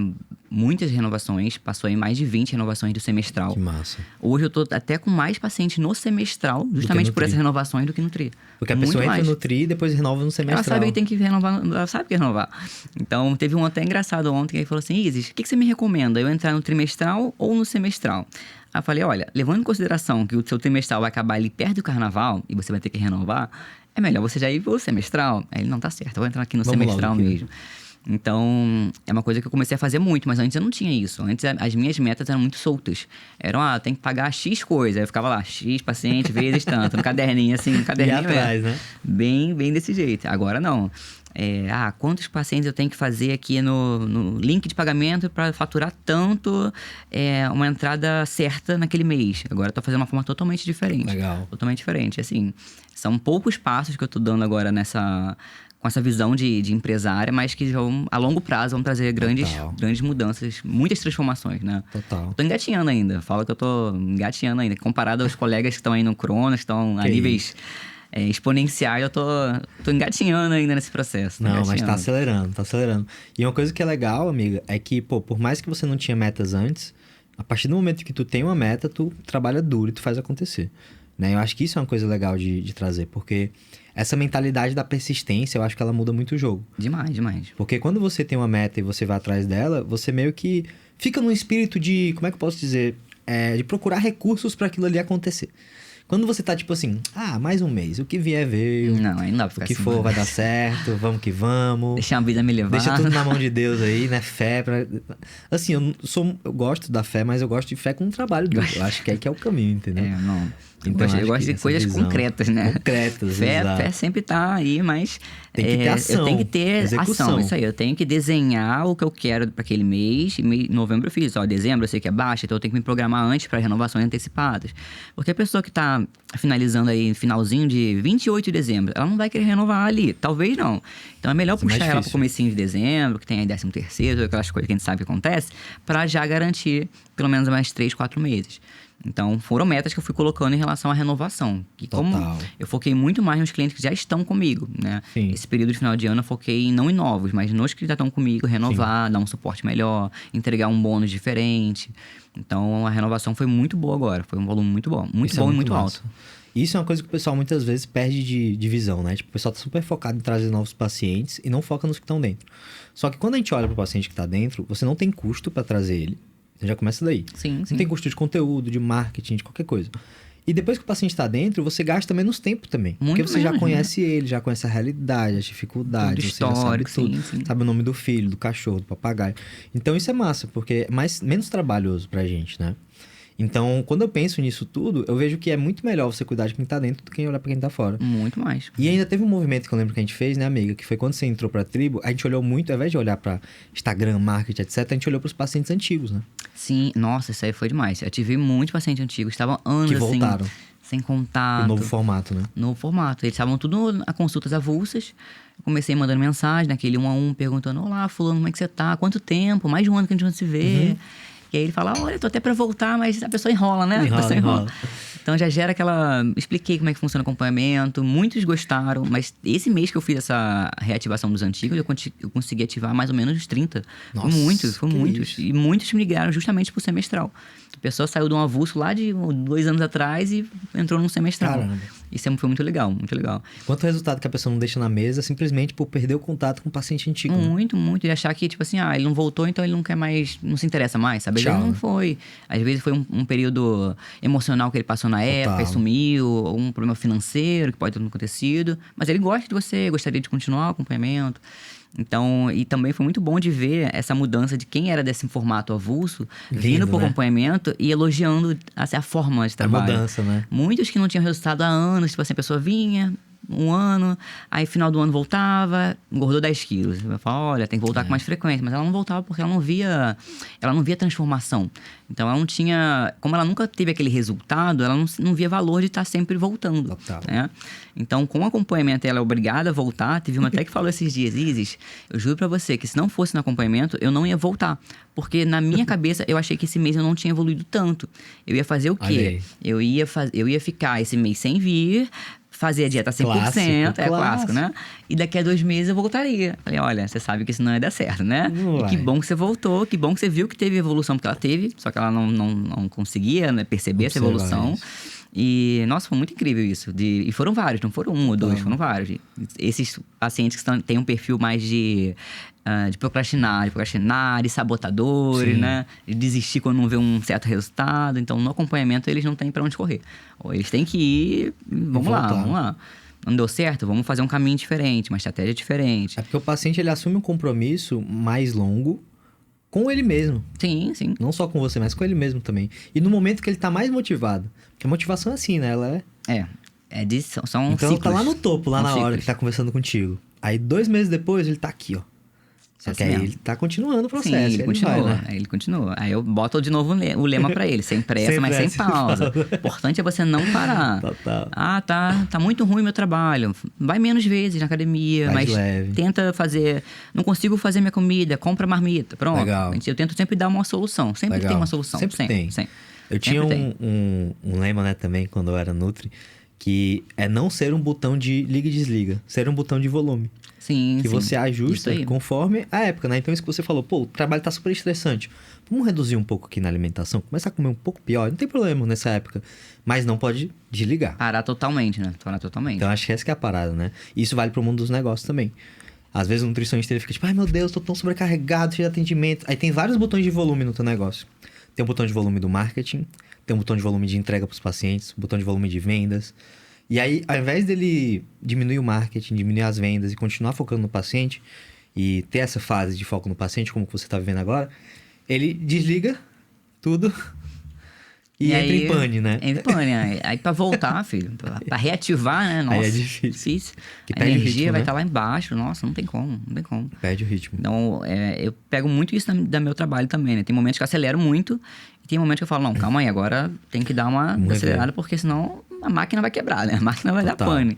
[SPEAKER 2] muitas renovações, passou aí mais de 20 renovações do semestral.
[SPEAKER 1] Que massa.
[SPEAKER 2] Hoje eu tô até com mais pacientes no semestral, justamente por essas renovações do que no tri.
[SPEAKER 1] Porque a pessoa entra no tri e depois renova no semestral.
[SPEAKER 2] Ela sabe que tem que renovar, ela sabe que renovar. Então, teve um até engraçado ontem, que ele falou assim: Isis, o que você me recomenda? Eu entrar no trimestral ou no semestral? Aí eu falei, olha, levando em consideração que o seu trimestral vai acabar ali perto do carnaval e você vai ter que renovar, é melhor você já ir pro semestral. Aí ele, não, tá certo, eu vou entrar aqui no semestral mesmo. Então, é uma coisa que eu comecei a fazer muito, mas antes eu não tinha isso. Antes, as minhas metas eram muito soltas. Eram, tem que pagar X coisa. Aí eu ficava lá, X paciente vezes tanto, no caderninho, assim, no caderninho.
[SPEAKER 1] E atrás, né?
[SPEAKER 2] Bem desse jeito. Agora, não. Quantos pacientes eu tenho que fazer aqui no link de pagamento para faturar tanto, uma entrada certa naquele mês. Agora eu tô fazendo uma forma totalmente diferente.
[SPEAKER 1] Legal.
[SPEAKER 2] Totalmente diferente. Assim, são poucos passos que eu tô dando agora com essa visão de empresária, mas que a longo prazo vão trazer grandes mudanças, muitas transformações, né?
[SPEAKER 1] Total.
[SPEAKER 2] Tô engatinhando ainda. Falo que eu tô engatinhando ainda. Comparado aos colegas que estão aí no Cronos, que estão a níveis exponenciais, eu tô engatinhando ainda nesse processo.
[SPEAKER 1] Não, mas tá acelerando. E uma coisa que é legal, amiga, é que, por mais que você não tinha metas antes, a partir do momento que tu tem uma meta, tu trabalha duro e tu faz acontecer. Né? Eu acho que isso é uma coisa legal de trazer, porque essa mentalidade da persistência, eu acho que ela muda muito o jogo.
[SPEAKER 2] Demais.
[SPEAKER 1] Porque quando você tem uma meta e você vai atrás dela, você meio que fica num espírito de, como é que eu posso dizer? De procurar recursos para aquilo ali acontecer. Quando você tá tipo assim, mais um mês, o que vier veio.
[SPEAKER 2] Não, aí não dá pra ficar
[SPEAKER 1] o que
[SPEAKER 2] assim,
[SPEAKER 1] for vai dar certo, vamos que vamos.
[SPEAKER 2] Deixar a vida me levar.
[SPEAKER 1] Deixa tudo na mão de Deus aí, né? Fé pra... Assim, eu gosto da fé, mas eu gosto de fé com um trabalho duro. Eu acho que é o caminho, entendeu?
[SPEAKER 2] Não.
[SPEAKER 1] Então,
[SPEAKER 2] eu gosto de coisas concretas, né? Fé sempre tá aí, mas
[SPEAKER 1] tem que ter ação,
[SPEAKER 2] eu tenho que ter
[SPEAKER 1] execução.
[SPEAKER 2] ação. Isso aí, eu tenho que desenhar o que eu quero para aquele mês. Em novembro eu fiz, dezembro eu sei que é baixa, então eu tenho que me programar antes para renovações antecipadas. Porque a pessoa que tá finalizando aí finalzinho de 28 de dezembro, ela não vai querer renovar ali, talvez não. Então é melhor puxar ela pro comecinho de dezembro, que tem aí 13º, aquelas coisas que a gente sabe que acontece, para já garantir pelo menos mais 3, 4 meses. Então, foram metas que eu fui colocando em relação à renovação. E como eu foquei muito mais nos clientes que já estão comigo, né?
[SPEAKER 1] Sim.
[SPEAKER 2] Esse período de final de ano eu foquei não em novos, mas nos que já estão comigo, renovar, dar um suporte melhor, entregar um bônus diferente. Então, a renovação foi muito boa agora. Foi um volume muito bom. Muito bom e muito alto.
[SPEAKER 1] Isso é uma coisa que o pessoal muitas vezes perde de visão, né? Tipo, o pessoal tá super focado em trazer novos pacientes e não foca nos que estão dentro. Só que quando a gente olha pro paciente que tá dentro, você não tem custo para trazer ele. Você já começa daí.
[SPEAKER 2] Sim.
[SPEAKER 1] Não tem custo de conteúdo, de marketing, de qualquer coisa. E depois que o paciente está dentro, você gasta menos tempo também. Porque você já conhece ele, já conhece a realidade, as dificuldades, você já sabe tudo. Sabe o nome do filho, do cachorro, do papagaio. Então isso é massa, porque é menos trabalhoso pra gente, né? Então, quando eu penso nisso tudo, eu vejo que é muito melhor você cuidar de quem tá dentro do que olhar pra quem tá fora.
[SPEAKER 2] Muito mais.
[SPEAKER 1] E ainda teve um movimento que eu lembro que a gente fez, né, amiga? Que foi quando você entrou pra tribo, a gente olhou muito, ao invés de olhar pra Instagram, marketing, etc., a gente olhou pros pacientes antigos, né?
[SPEAKER 2] Sim, nossa, isso aí foi demais. Eu tive muitos pacientes antigos, estavam anos
[SPEAKER 1] que voltaram.
[SPEAKER 2] Sem contato.
[SPEAKER 1] O novo formato, né?
[SPEAKER 2] Novo formato. Eles estavam tudo a consultas avulsas. Eu comecei mandando mensagem, naquele 1 a 1, perguntando: olá, fulano, como é que você tá? Quanto tempo? Mais de um ano que a gente não se vê. E aí ele fala: olha, eu tô até pra voltar, mas a pessoa enrola, né? Enrola. Então já gera aquela... Expliquei como é que funciona o acompanhamento. Muitos gostaram, mas esse mês que eu fiz essa reativação dos antigos, eu consegui ativar mais ou menos 30.
[SPEAKER 1] Nossa,
[SPEAKER 2] foi muitos.
[SPEAKER 1] Isso.
[SPEAKER 2] E muitos migraram justamente pro semestral. A pessoa saiu de um avulso lá de 2 anos atrás e entrou num semestral.
[SPEAKER 1] Caramba.
[SPEAKER 2] Isso foi muito legal, muito legal.
[SPEAKER 1] Quanto resultado que a pessoa não deixa na mesa simplesmente por perder o contato com o paciente antigo.
[SPEAKER 2] Muito. E achar que, tipo assim, ele não voltou, então ele não quer mais, não se interessa mais, sabe?
[SPEAKER 1] Tchau,
[SPEAKER 2] ele não foi. Às vezes foi um período emocional que ele passou na época e sumiu, ou um problema financeiro que pode ter acontecido. Mas ele gosta de você, gostaria de continuar o acompanhamento. Então, e também foi muito bom de ver essa mudança de quem era desse formato avulso, vindo pro acompanhamento e elogiando assim, a forma de trabalho.
[SPEAKER 1] A mudança, né?
[SPEAKER 2] Muitos que não tinham resultado há anos, tipo assim, a pessoa vinha 1 ano, aí final do ano voltava, engordou 10 quilos. Eu falo, olha, tem que voltar com mais frequência. Mas ela não voltava porque ela não via transformação. Então ela não tinha... Como ela nunca teve aquele resultado, ela não via valor de estar sempre voltando. Né? Então, com o acompanhamento, ela é obrigada a voltar. Teve uma até que falou esses dias: Isis, eu juro pra você que se não fosse no acompanhamento, eu não ia voltar. Porque na minha cabeça, eu achei que esse mês eu não tinha evoluído tanto. Eu ia fazer o quê? Eu ia ficar esse mês sem vir... Fazer a dieta 100%, clássico, né? E daqui a 2 meses eu voltaria. Falei, olha, você sabe que isso não ia dar certo, né? E que bom que você voltou, que bom que você viu que teve evolução, porque ela teve, só que ela não conseguia, né, perceber essa evolução. Isso. E, nossa, foi muito incrível isso. E foram vários, não foram 1 ou 2, foram vários. Esses pacientes que têm um perfil mais de procrastinar, de sabotadores, né? De desistir quando não vê um certo resultado. Então, no acompanhamento, eles não têm pra onde correr. Ou eles têm que ir, vamos lá. Não deu certo? Vamos fazer um caminho diferente, uma estratégia diferente.
[SPEAKER 1] É porque o paciente, ele assume um compromisso mais longo com ele mesmo.
[SPEAKER 2] Sim.
[SPEAKER 1] Não só com você, mas com ele mesmo também. E no momento que ele tá mais motivado. Porque a motivação é assim, né? Ela
[SPEAKER 2] são
[SPEAKER 1] então
[SPEAKER 2] ciclos.
[SPEAKER 1] tá lá no topo, lá
[SPEAKER 2] são
[SPEAKER 1] na
[SPEAKER 2] ciclos.
[SPEAKER 1] hora que tá conversando contigo. Aí 2 meses depois ele tá aqui, ó. Só que aí
[SPEAKER 2] mesmo.
[SPEAKER 1] ele tá continuando o processo.
[SPEAKER 2] Sim, ele continua.
[SPEAKER 1] vai, né?
[SPEAKER 2] Aí ele continua. Aí eu boto de novo o lema pra ele. Sem pressa,
[SPEAKER 1] Sem
[SPEAKER 2] mas sem
[SPEAKER 1] pressa,
[SPEAKER 2] pausa. O importante é você não parar.
[SPEAKER 1] Total.
[SPEAKER 2] Ah, tá muito ruim meu trabalho. Vai menos vezes na academia,
[SPEAKER 1] Mais
[SPEAKER 2] mas
[SPEAKER 1] leve.
[SPEAKER 2] tenta fazer... Não consigo fazer minha comida, compra marmita. Pronto.
[SPEAKER 1] Legal.
[SPEAKER 2] Eu tento sempre dar uma solução. Sempre
[SPEAKER 1] Legal.
[SPEAKER 2] tem uma solução.
[SPEAKER 1] Sempre tem. Eu tinha um lema, né, também, quando eu era Nutri, que é não ser um botão de liga e desliga, ser um botão de volume.
[SPEAKER 2] Sim,
[SPEAKER 1] Que
[SPEAKER 2] sim.
[SPEAKER 1] você ajusta
[SPEAKER 2] Isso aí.
[SPEAKER 1] conforme a época, né? Então, isso que você falou, pô, o trabalho tá super estressante. Vamos reduzir um pouco aqui na alimentação, começar a comer um pouco pior, não tem problema nessa época. Mas não pode desligar.
[SPEAKER 2] Parar totalmente, né? Parar totalmente.
[SPEAKER 1] Então, acho que essa que é a parada, né? E isso vale pro mundo dos negócios também. Às vezes o nutricionista ele fica tipo, ai meu Deus, tô tão sobrecarregado, cheio de atendimento. Aí tem vários botões de volume no teu negócio. Tem um botão de volume do marketing, tem um botão de volume de entrega pros pacientes, um botão de volume de vendas. E aí, ao invés dele diminuir o marketing, diminuir as vendas e continuar focando no paciente, e ter essa fase de foco no paciente, como você tá vivendo agora, ele desliga tudo e entra
[SPEAKER 2] aí,
[SPEAKER 1] em pane, né?
[SPEAKER 2] Entra em pane. Aí pra voltar, filho, pra reativar, né? Nossa,
[SPEAKER 1] Aí é difícil. Que
[SPEAKER 2] A
[SPEAKER 1] perde o
[SPEAKER 2] energia
[SPEAKER 1] ritmo,
[SPEAKER 2] vai
[SPEAKER 1] né?
[SPEAKER 2] estar lá embaixo. Nossa, não tem como.
[SPEAKER 1] Perde o ritmo.
[SPEAKER 2] Então, eu pego muito isso da meu trabalho também, né? Tem momentos que eu acelero muito e tem momentos que eu falo, não, calma aí, agora tem que dar uma
[SPEAKER 1] Vamos
[SPEAKER 2] acelerada,
[SPEAKER 1] rever.
[SPEAKER 2] porque senão a máquina vai quebrar, né? A máquina vai dar
[SPEAKER 1] Total.
[SPEAKER 2] pane.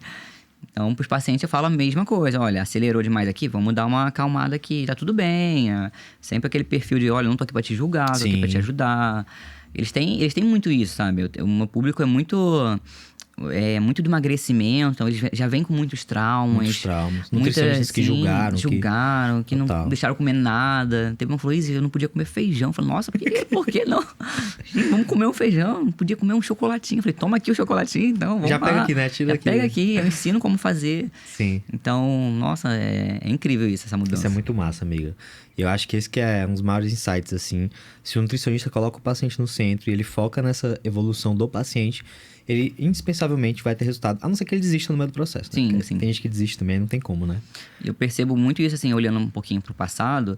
[SPEAKER 2] Então, pros pacientes eu falo a mesma coisa. Olha, acelerou demais aqui, vamos dar uma acalmada aqui, tá tudo bem. Sempre aquele perfil de, olha, eu não tô aqui pra te julgar, tô aqui pra
[SPEAKER 1] Sim.
[SPEAKER 2] te ajudar. Eles têm muito isso, sabe? O meu público é muito do emagrecimento, então eles já vêm com muitos traumas.
[SPEAKER 1] Muitos traumas. Nutricionistas que julgaram.
[SPEAKER 2] Que não
[SPEAKER 1] Total.
[SPEAKER 2] deixaram comer nada. Teve uma que falou, Izzy, eu não podia comer feijão. Eu falei, nossa, por que não? Gente, vamos comer um feijão, não podia comer um chocolatinho. Eu falei, toma aqui o chocolatinho, então, vamos
[SPEAKER 1] Já
[SPEAKER 2] lá.
[SPEAKER 1] pega aqui, né? Tira
[SPEAKER 2] Já
[SPEAKER 1] aqui.
[SPEAKER 2] pega aqui, eu ensino como fazer.
[SPEAKER 1] Sim.
[SPEAKER 2] Então, nossa, é incrível isso, essa mudança.
[SPEAKER 1] Isso é muito massa, amiga. E eu acho que esse que é um dos maiores insights, assim. Se o nutricionista coloca o paciente no centro e ele foca nessa evolução do paciente, ele indispensavelmente vai ter resultado. A não ser que ele desista no meio do processo. Né?
[SPEAKER 2] Sim,
[SPEAKER 1] Porque
[SPEAKER 2] sim.
[SPEAKER 1] Tem gente que desiste também, não tem como, né?
[SPEAKER 2] Eu percebo muito isso, assim, olhando um pouquinho pro passado.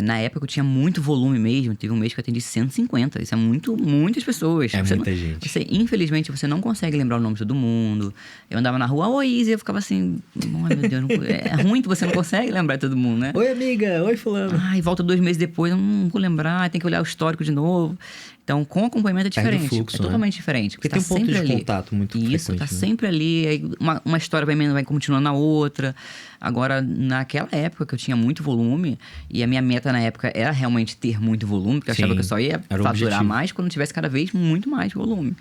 [SPEAKER 2] Na época eu tinha muito volume mesmo. Teve um mês que eu atendi 150. Isso é muitas pessoas.
[SPEAKER 1] É
[SPEAKER 2] Você
[SPEAKER 1] muita
[SPEAKER 2] não-
[SPEAKER 1] gente.
[SPEAKER 2] Infelizmente, você não consegue lembrar o nome de todo mundo. Eu andava na rua, oi, Izzy. Eu ficava assim, ai meu Deus. É ruim que você não consegue lembrar de todo mundo, né?
[SPEAKER 1] Oi, amiga. Oi, fulano.
[SPEAKER 2] Ai, volta 2 meses depois, eu não vou lembrar. Tem que olhar o histórico de novo. Então, com acompanhamento é
[SPEAKER 1] Perde o
[SPEAKER 2] diferente.
[SPEAKER 1] fluxo,
[SPEAKER 2] É totalmente diferente.
[SPEAKER 1] Porque
[SPEAKER 2] tá
[SPEAKER 1] tem um ponto
[SPEAKER 2] sempre
[SPEAKER 1] de
[SPEAKER 2] ali.
[SPEAKER 1] contato muito
[SPEAKER 2] Isso,
[SPEAKER 1] frequente,
[SPEAKER 2] tá
[SPEAKER 1] né?
[SPEAKER 2] sempre ali. Aí uma história vai continuando na outra. Agora, naquela época que eu tinha muito volume, e a minha meta na época era realmente ter muito volume, porque eu achava
[SPEAKER 1] Sim,
[SPEAKER 2] que eu só ia
[SPEAKER 1] era o
[SPEAKER 2] faturar
[SPEAKER 1] objetivo.
[SPEAKER 2] mais quando tivesse cada vez muito mais volume.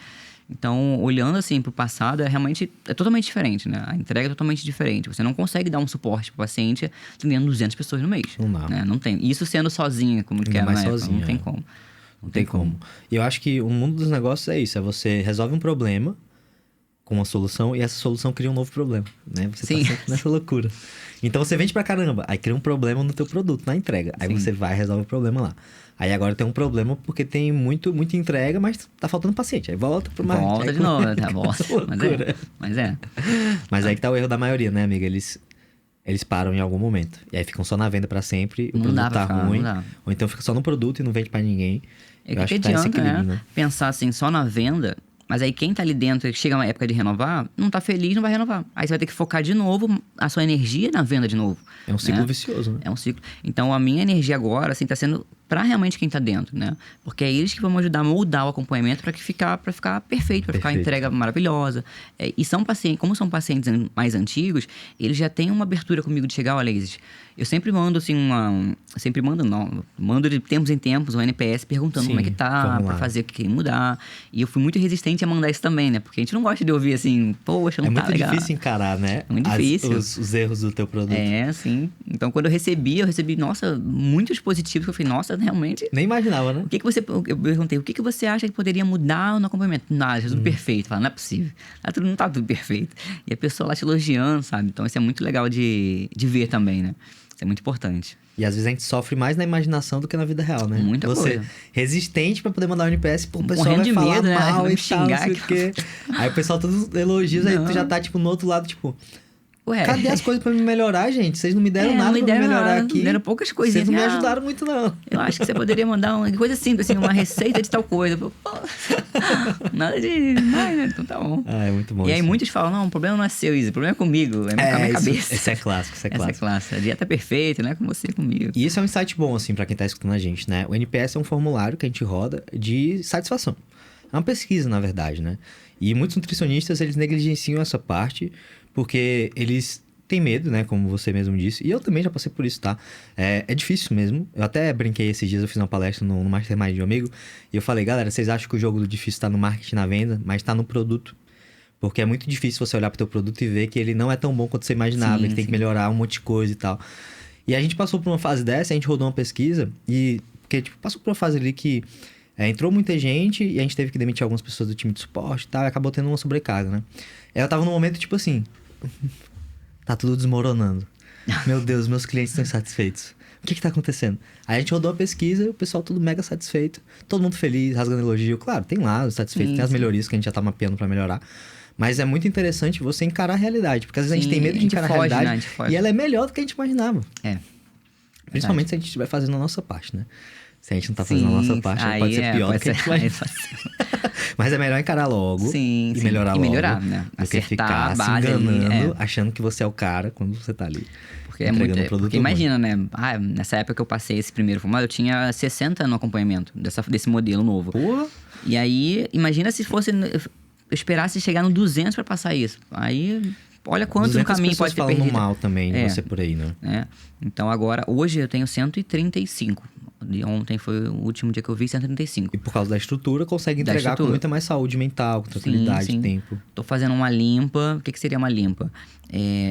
[SPEAKER 2] Então, olhando assim pro passado, é totalmente diferente, né? A entrega é totalmente diferente. Você não consegue dar um suporte pro paciente atendendo 200 pessoas no mês.
[SPEAKER 1] Não dá.
[SPEAKER 2] Né? Não tem. Isso sendo sozinha, como que
[SPEAKER 1] Ainda
[SPEAKER 2] era
[SPEAKER 1] mais
[SPEAKER 2] na época.
[SPEAKER 1] sozinha,
[SPEAKER 2] Não tem
[SPEAKER 1] é.
[SPEAKER 2] como.
[SPEAKER 1] Não tem como. E eu acho que o mundo dos negócios é isso. É você resolve um problema com uma solução e essa solução cria um novo problema, né? Você
[SPEAKER 2] Sim.
[SPEAKER 1] tá sempre nessa loucura. Então você vende pra caramba, aí cria um problema no teu produto, na entrega. Aí
[SPEAKER 2] Sim.
[SPEAKER 1] você vai e resolve o problema lá. Aí agora tem um problema porque tem muita entrega, mas tá faltando paciente. Aí volta pro marketing.
[SPEAKER 2] Volta
[SPEAKER 1] aí
[SPEAKER 2] de novo,
[SPEAKER 1] começa
[SPEAKER 2] tá? Volta.
[SPEAKER 1] essa loucura.
[SPEAKER 2] Mas é.
[SPEAKER 1] Mas aí que tá o erro da maioria, né, amiga? Eles param em algum momento. E aí ficam só na venda pra sempre, o
[SPEAKER 2] Não
[SPEAKER 1] produto
[SPEAKER 2] dá pra
[SPEAKER 1] tá
[SPEAKER 2] ficar,
[SPEAKER 1] ruim.
[SPEAKER 2] não dá.
[SPEAKER 1] Ou então fica só no produto e não vende pra ninguém.
[SPEAKER 2] É
[SPEAKER 1] Eu acho
[SPEAKER 2] que
[SPEAKER 1] que tá esse
[SPEAKER 2] adianta,
[SPEAKER 1] equilíbrio,
[SPEAKER 2] né?
[SPEAKER 1] né?
[SPEAKER 2] Pensar assim, só na venda, mas aí quem tá ali dentro, chega uma época de renovar, não tá feliz, não vai renovar. Aí você vai ter que focar de novo a sua energia na venda de novo.
[SPEAKER 1] É um ciclo
[SPEAKER 2] né?
[SPEAKER 1] vicioso, né?
[SPEAKER 2] É um ciclo. Então, a minha energia agora, assim, tá sendo pra realmente quem tá dentro, né? Porque é eles que vão me ajudar a moldar o acompanhamento pra ficar perfeito, pra ficar a
[SPEAKER 1] Perfeito.
[SPEAKER 2] entrega maravilhosa. E são pacientes, como são pacientes mais antigos, eles já têm uma abertura comigo de chegar, olha, Isis, eu sempre mando, assim, mando de tempos em tempos um NPS perguntando
[SPEAKER 1] Sim,
[SPEAKER 2] como é que tá,
[SPEAKER 1] formulário.
[SPEAKER 2] pra fazer o que queria mudar. E eu fui muito resistente a mandar isso também, né? Porque a gente não gosta de ouvir assim, poxa, não
[SPEAKER 1] É
[SPEAKER 2] tá
[SPEAKER 1] muito
[SPEAKER 2] legal.
[SPEAKER 1] difícil encarar, né?
[SPEAKER 2] É muito difícil.
[SPEAKER 1] Os erros do teu produto.
[SPEAKER 2] É, sim. Então, quando eu recebi, nossa, muitos positivos. Eu falei, nossa, realmente.
[SPEAKER 1] Nem imaginava, né?
[SPEAKER 2] Eu perguntei, o que você acha que poderia mudar no acompanhamento? Nada, tudo perfeito. Fala, não é possível. Não tá tudo perfeito. E a pessoa lá te elogiando, sabe? Então, isso é muito legal de ver também, né? Isso é muito importante.
[SPEAKER 1] E às vezes a gente sofre mais na imaginação do que na vida real, né?
[SPEAKER 2] Muita
[SPEAKER 1] Você
[SPEAKER 2] coisa.
[SPEAKER 1] resistente pra poder mandar o NPS, pô, o pessoal
[SPEAKER 2] Morrendo
[SPEAKER 1] vai
[SPEAKER 2] de
[SPEAKER 1] falar
[SPEAKER 2] medo, né?
[SPEAKER 1] mal
[SPEAKER 2] Vai
[SPEAKER 1] e
[SPEAKER 2] me
[SPEAKER 1] tal, não
[SPEAKER 2] xingar
[SPEAKER 1] sei o quê. Aí o pessoal todos elogios, aí tu
[SPEAKER 2] Não.
[SPEAKER 1] já tá, tipo, no outro lado, tipo...
[SPEAKER 2] ué...
[SPEAKER 1] Cadê as coisas pra me melhorar, gente? Vocês não me deram nada pra me melhorar aqui.
[SPEAKER 2] Deram poucas coisinhas.
[SPEAKER 1] Vocês não me ajudaram muito, não.
[SPEAKER 2] Eu acho que você poderia mandar uma coisa simples, assim, uma receita de tal coisa. Pô, nada de... Ai, né? Então tá bom.
[SPEAKER 1] É muito bom
[SPEAKER 2] E aí
[SPEAKER 1] isso.
[SPEAKER 2] muitos falam, não, o problema não é seu, Isa, o problema é comigo, é com a minha cabeça.
[SPEAKER 1] Esse é clássico,
[SPEAKER 2] Essa é clássica. A dieta é perfeita, não é com você, é comigo.
[SPEAKER 1] E esse é um insight bom, assim, pra quem tá escutando a gente, né? O NPS é um formulário que a gente roda de satisfação. É uma pesquisa, na verdade, né? E muitos nutricionistas, eles negligenciam essa parte porque eles têm medo, né? Como você mesmo disse. E eu também já passei por isso, tá? É difícil mesmo. Eu até brinquei esses dias, eu fiz uma palestra no Mastermind de um amigo. E eu falei, galera, vocês acham que o jogo do difícil tá no marketing, na venda, mas tá no produto. Porque é muito difícil você olhar pro teu produto e ver que ele não é tão bom quanto você imaginava, que tem que melhorar um monte de coisa e tal. E a gente passou por uma fase dessa, a gente rodou uma pesquisa e... Porque, tipo, passou por uma fase ali que entrou muita gente e a gente teve que demitir algumas pessoas do time de suporte e tal, e acabou tendo uma sobrecarga, né? Ela tava num momento, tipo assim... Tá tudo desmoronando. Meu Deus, meus clientes estão insatisfeitos. O que tá acontecendo? Aí a gente rodou a pesquisa e o pessoal tudo mega satisfeito. Todo mundo feliz, rasgando elogio. Claro, tem lá os satisfeitos, tem as melhorias que a gente já tá mapeando pra melhorar. Mas é muito interessante você encarar a realidade. Porque às vezes a gente tem medo de encarar a realidade, né? E ela é melhor do que a gente imaginava. Principalmente se a gente estiver fazendo a nossa parte, né? Se a gente não tá fazendo a nossa parte, pode ser pior do que a gente vai. Mas é melhor encarar logo e melhorar logo.
[SPEAKER 2] Né?
[SPEAKER 1] Do que ficar se enganando, achando que você é o cara quando você tá ali.
[SPEAKER 2] Porque é muito. Porque imagina, né? Nessa época que eu passei esse primeiro formato, eu tinha 60 no acompanhamento desse modelo novo.
[SPEAKER 1] Porra!
[SPEAKER 2] E aí, imagina se fosse. Eu esperasse chegar no 200 pra passar isso. Aí. Olha quanto no caminho pode ter perdido.
[SPEAKER 1] Falando mal também de você por aí, né?
[SPEAKER 2] Então agora, hoje eu tenho 135. De ontem foi o último dia que eu vi, 135.
[SPEAKER 1] E por causa da estrutura, consegue entregar com muita mais saúde mental, com tranquilidade, tempo.
[SPEAKER 2] Tô fazendo uma limpa. O que seria uma limpa?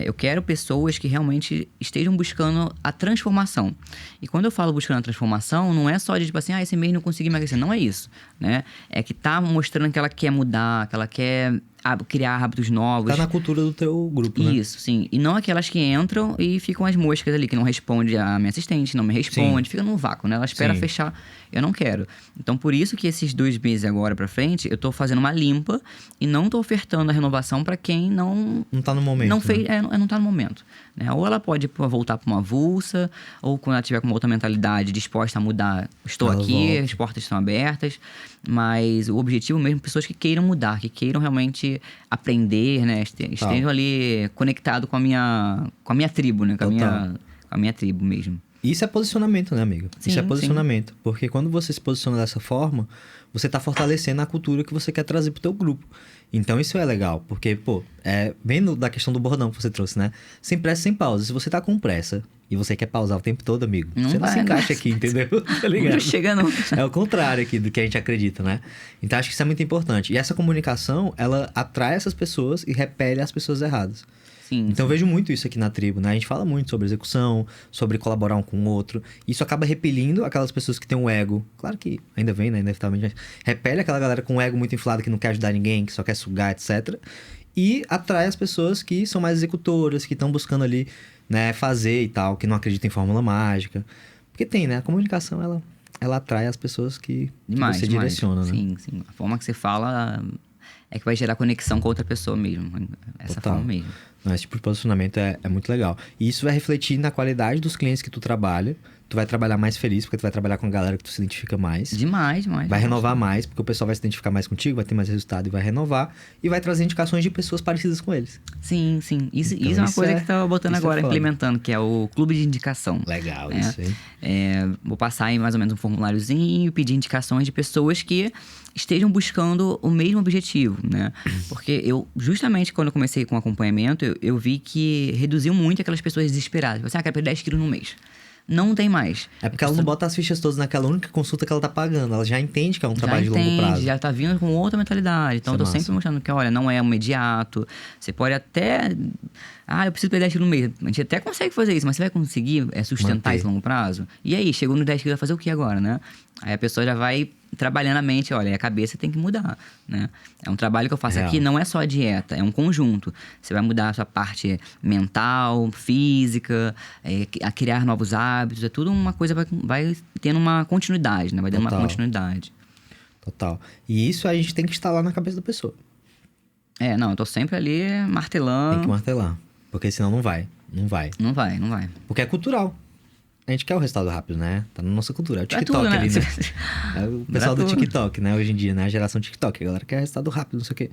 [SPEAKER 2] Eu quero pessoas que realmente estejam buscando a transformação. E quando eu falo buscando a transformação, não é só de tipo assim, esse mês não consegui emagrecer. Não é isso, né? É que tá mostrando que ela quer mudar, que ela quer criar hábitos novos.
[SPEAKER 1] Tá na cultura do teu grupo, né?
[SPEAKER 2] Isso, sim. E não aquelas que entram e ficam as moscas ali, que não responde a minha assistente, não me responde, fica num vácuo, né? Ela espera fechar. Eu não quero. Então, por isso que esses 2 meses agora pra frente, eu tô fazendo uma limpa e não tô ofertando a renovação pra quem não
[SPEAKER 1] tá no momento.
[SPEAKER 2] Não fez, não tá no momento. Né? Ou ela pode voltar pra uma avulsa, ou quando ela tiver com uma outra mentalidade disposta a mudar, estou aqui, volta. As portas estão abertas. Mas o objetivo mesmo, pessoas que queiram mudar, que queiram realmente aprender, né? Estejam ali conectado com a minha tribo, né? Com a minha tribo mesmo.
[SPEAKER 1] Isso é posicionamento, né, amigo? Isso é posicionamento. Porque quando você se posiciona dessa forma, você tá fortalecendo a cultura que você quer trazer pro teu grupo. Então isso é legal, porque, vendo da questão do bordão que você trouxe, né? Sem pressa, sem pausa. Se você tá com pressa e você quer pausar o tempo todo, amigo, você não se encaixa aqui, entendeu? Tá ligado?
[SPEAKER 2] Não chega, não.
[SPEAKER 1] É o contrário aqui do que a gente acredita, né? Então acho que isso é muito importante. E essa comunicação, ela atrai essas pessoas e repele as pessoas erradas. Então eu vejo muito isso aqui na tribo, né? A gente fala muito sobre execução, sobre colaborar um com o outro. Isso acaba repelindo aquelas pessoas que têm um ego. Claro que ainda vem, né? Inevitavelmente. Repele aquela galera com um ego muito inflado que não quer ajudar ninguém, que só quer sugar, etc. E atrai as pessoas que são mais executoras, que estão buscando ali, né, fazer e tal, que não acreditam em fórmula mágica. Porque tem, né? A comunicação, ela atrai as pessoas que você direciona, né?
[SPEAKER 2] Sim. A forma que você fala é que vai gerar conexão com outra pessoa mesmo. Essa forma mesmo.
[SPEAKER 1] Esse tipo de posicionamento é muito legal. E isso vai refletir na qualidade dos clientes que tu trabalha. Tu vai trabalhar mais feliz, porque tu vai trabalhar com a galera que tu se identifica mais.
[SPEAKER 2] Demais.
[SPEAKER 1] Vai renovar mais, porque o pessoal vai se identificar mais contigo, vai ter mais resultado e vai renovar. E vai trazer indicações de pessoas parecidas com eles.
[SPEAKER 2] Sim. Isso é uma coisa que eu tava botando agora, implementando, que é o clube de indicação.
[SPEAKER 1] Legal, isso aí.
[SPEAKER 2] Vou passar aí mais ou menos um formuláriozinho e pedir indicações de pessoas que estejam buscando o mesmo objetivo, né? Porque justamente quando eu comecei com acompanhamento, eu vi que reduziu muito aquelas pessoas desesperadas. Você, quero perder 10 quilos no mês. Não tem mais.
[SPEAKER 1] É porque ela não bota as fichas todas naquela única consulta que ela tá pagando. Ela já entende que é um trabalho de longo prazo.
[SPEAKER 2] Já tá vindo com outra mentalidade. Então, eu tô sempre mostrando que, olha, não é imediato. Você pode até... eu preciso perder 10 quilos no mês. A gente até consegue fazer isso, mas você vai conseguir sustentar esse longo prazo? E aí, chegou nos 10 quilos, vai fazer o que agora, né? Aí a pessoa já vai trabalhando a mente, olha, a cabeça tem que mudar, né? É um trabalho que eu faço aqui, não é só a dieta, é um conjunto. Você vai mudar a sua parte mental, física, a criar novos hábitos, é tudo uma coisa, vai tendo uma continuidade, né? Vai dando uma continuidade.
[SPEAKER 1] Total. E isso a gente tem que instalar na cabeça da pessoa.
[SPEAKER 2] Eu tô sempre ali martelando.
[SPEAKER 1] Tem que martelar. Porque senão não vai. Não vai.
[SPEAKER 2] Não vai, não vai.
[SPEAKER 1] Porque é cultural. A gente quer o resultado rápido, né? Tá na nossa cultura. É o
[SPEAKER 2] Pra
[SPEAKER 1] TikTok
[SPEAKER 2] tudo, né?
[SPEAKER 1] ali, né? É o pessoal do
[SPEAKER 2] tudo.
[SPEAKER 1] TikTok, né? Hoje em dia, né? A geração TikTok. A galera quer resultado rápido, não sei o quê.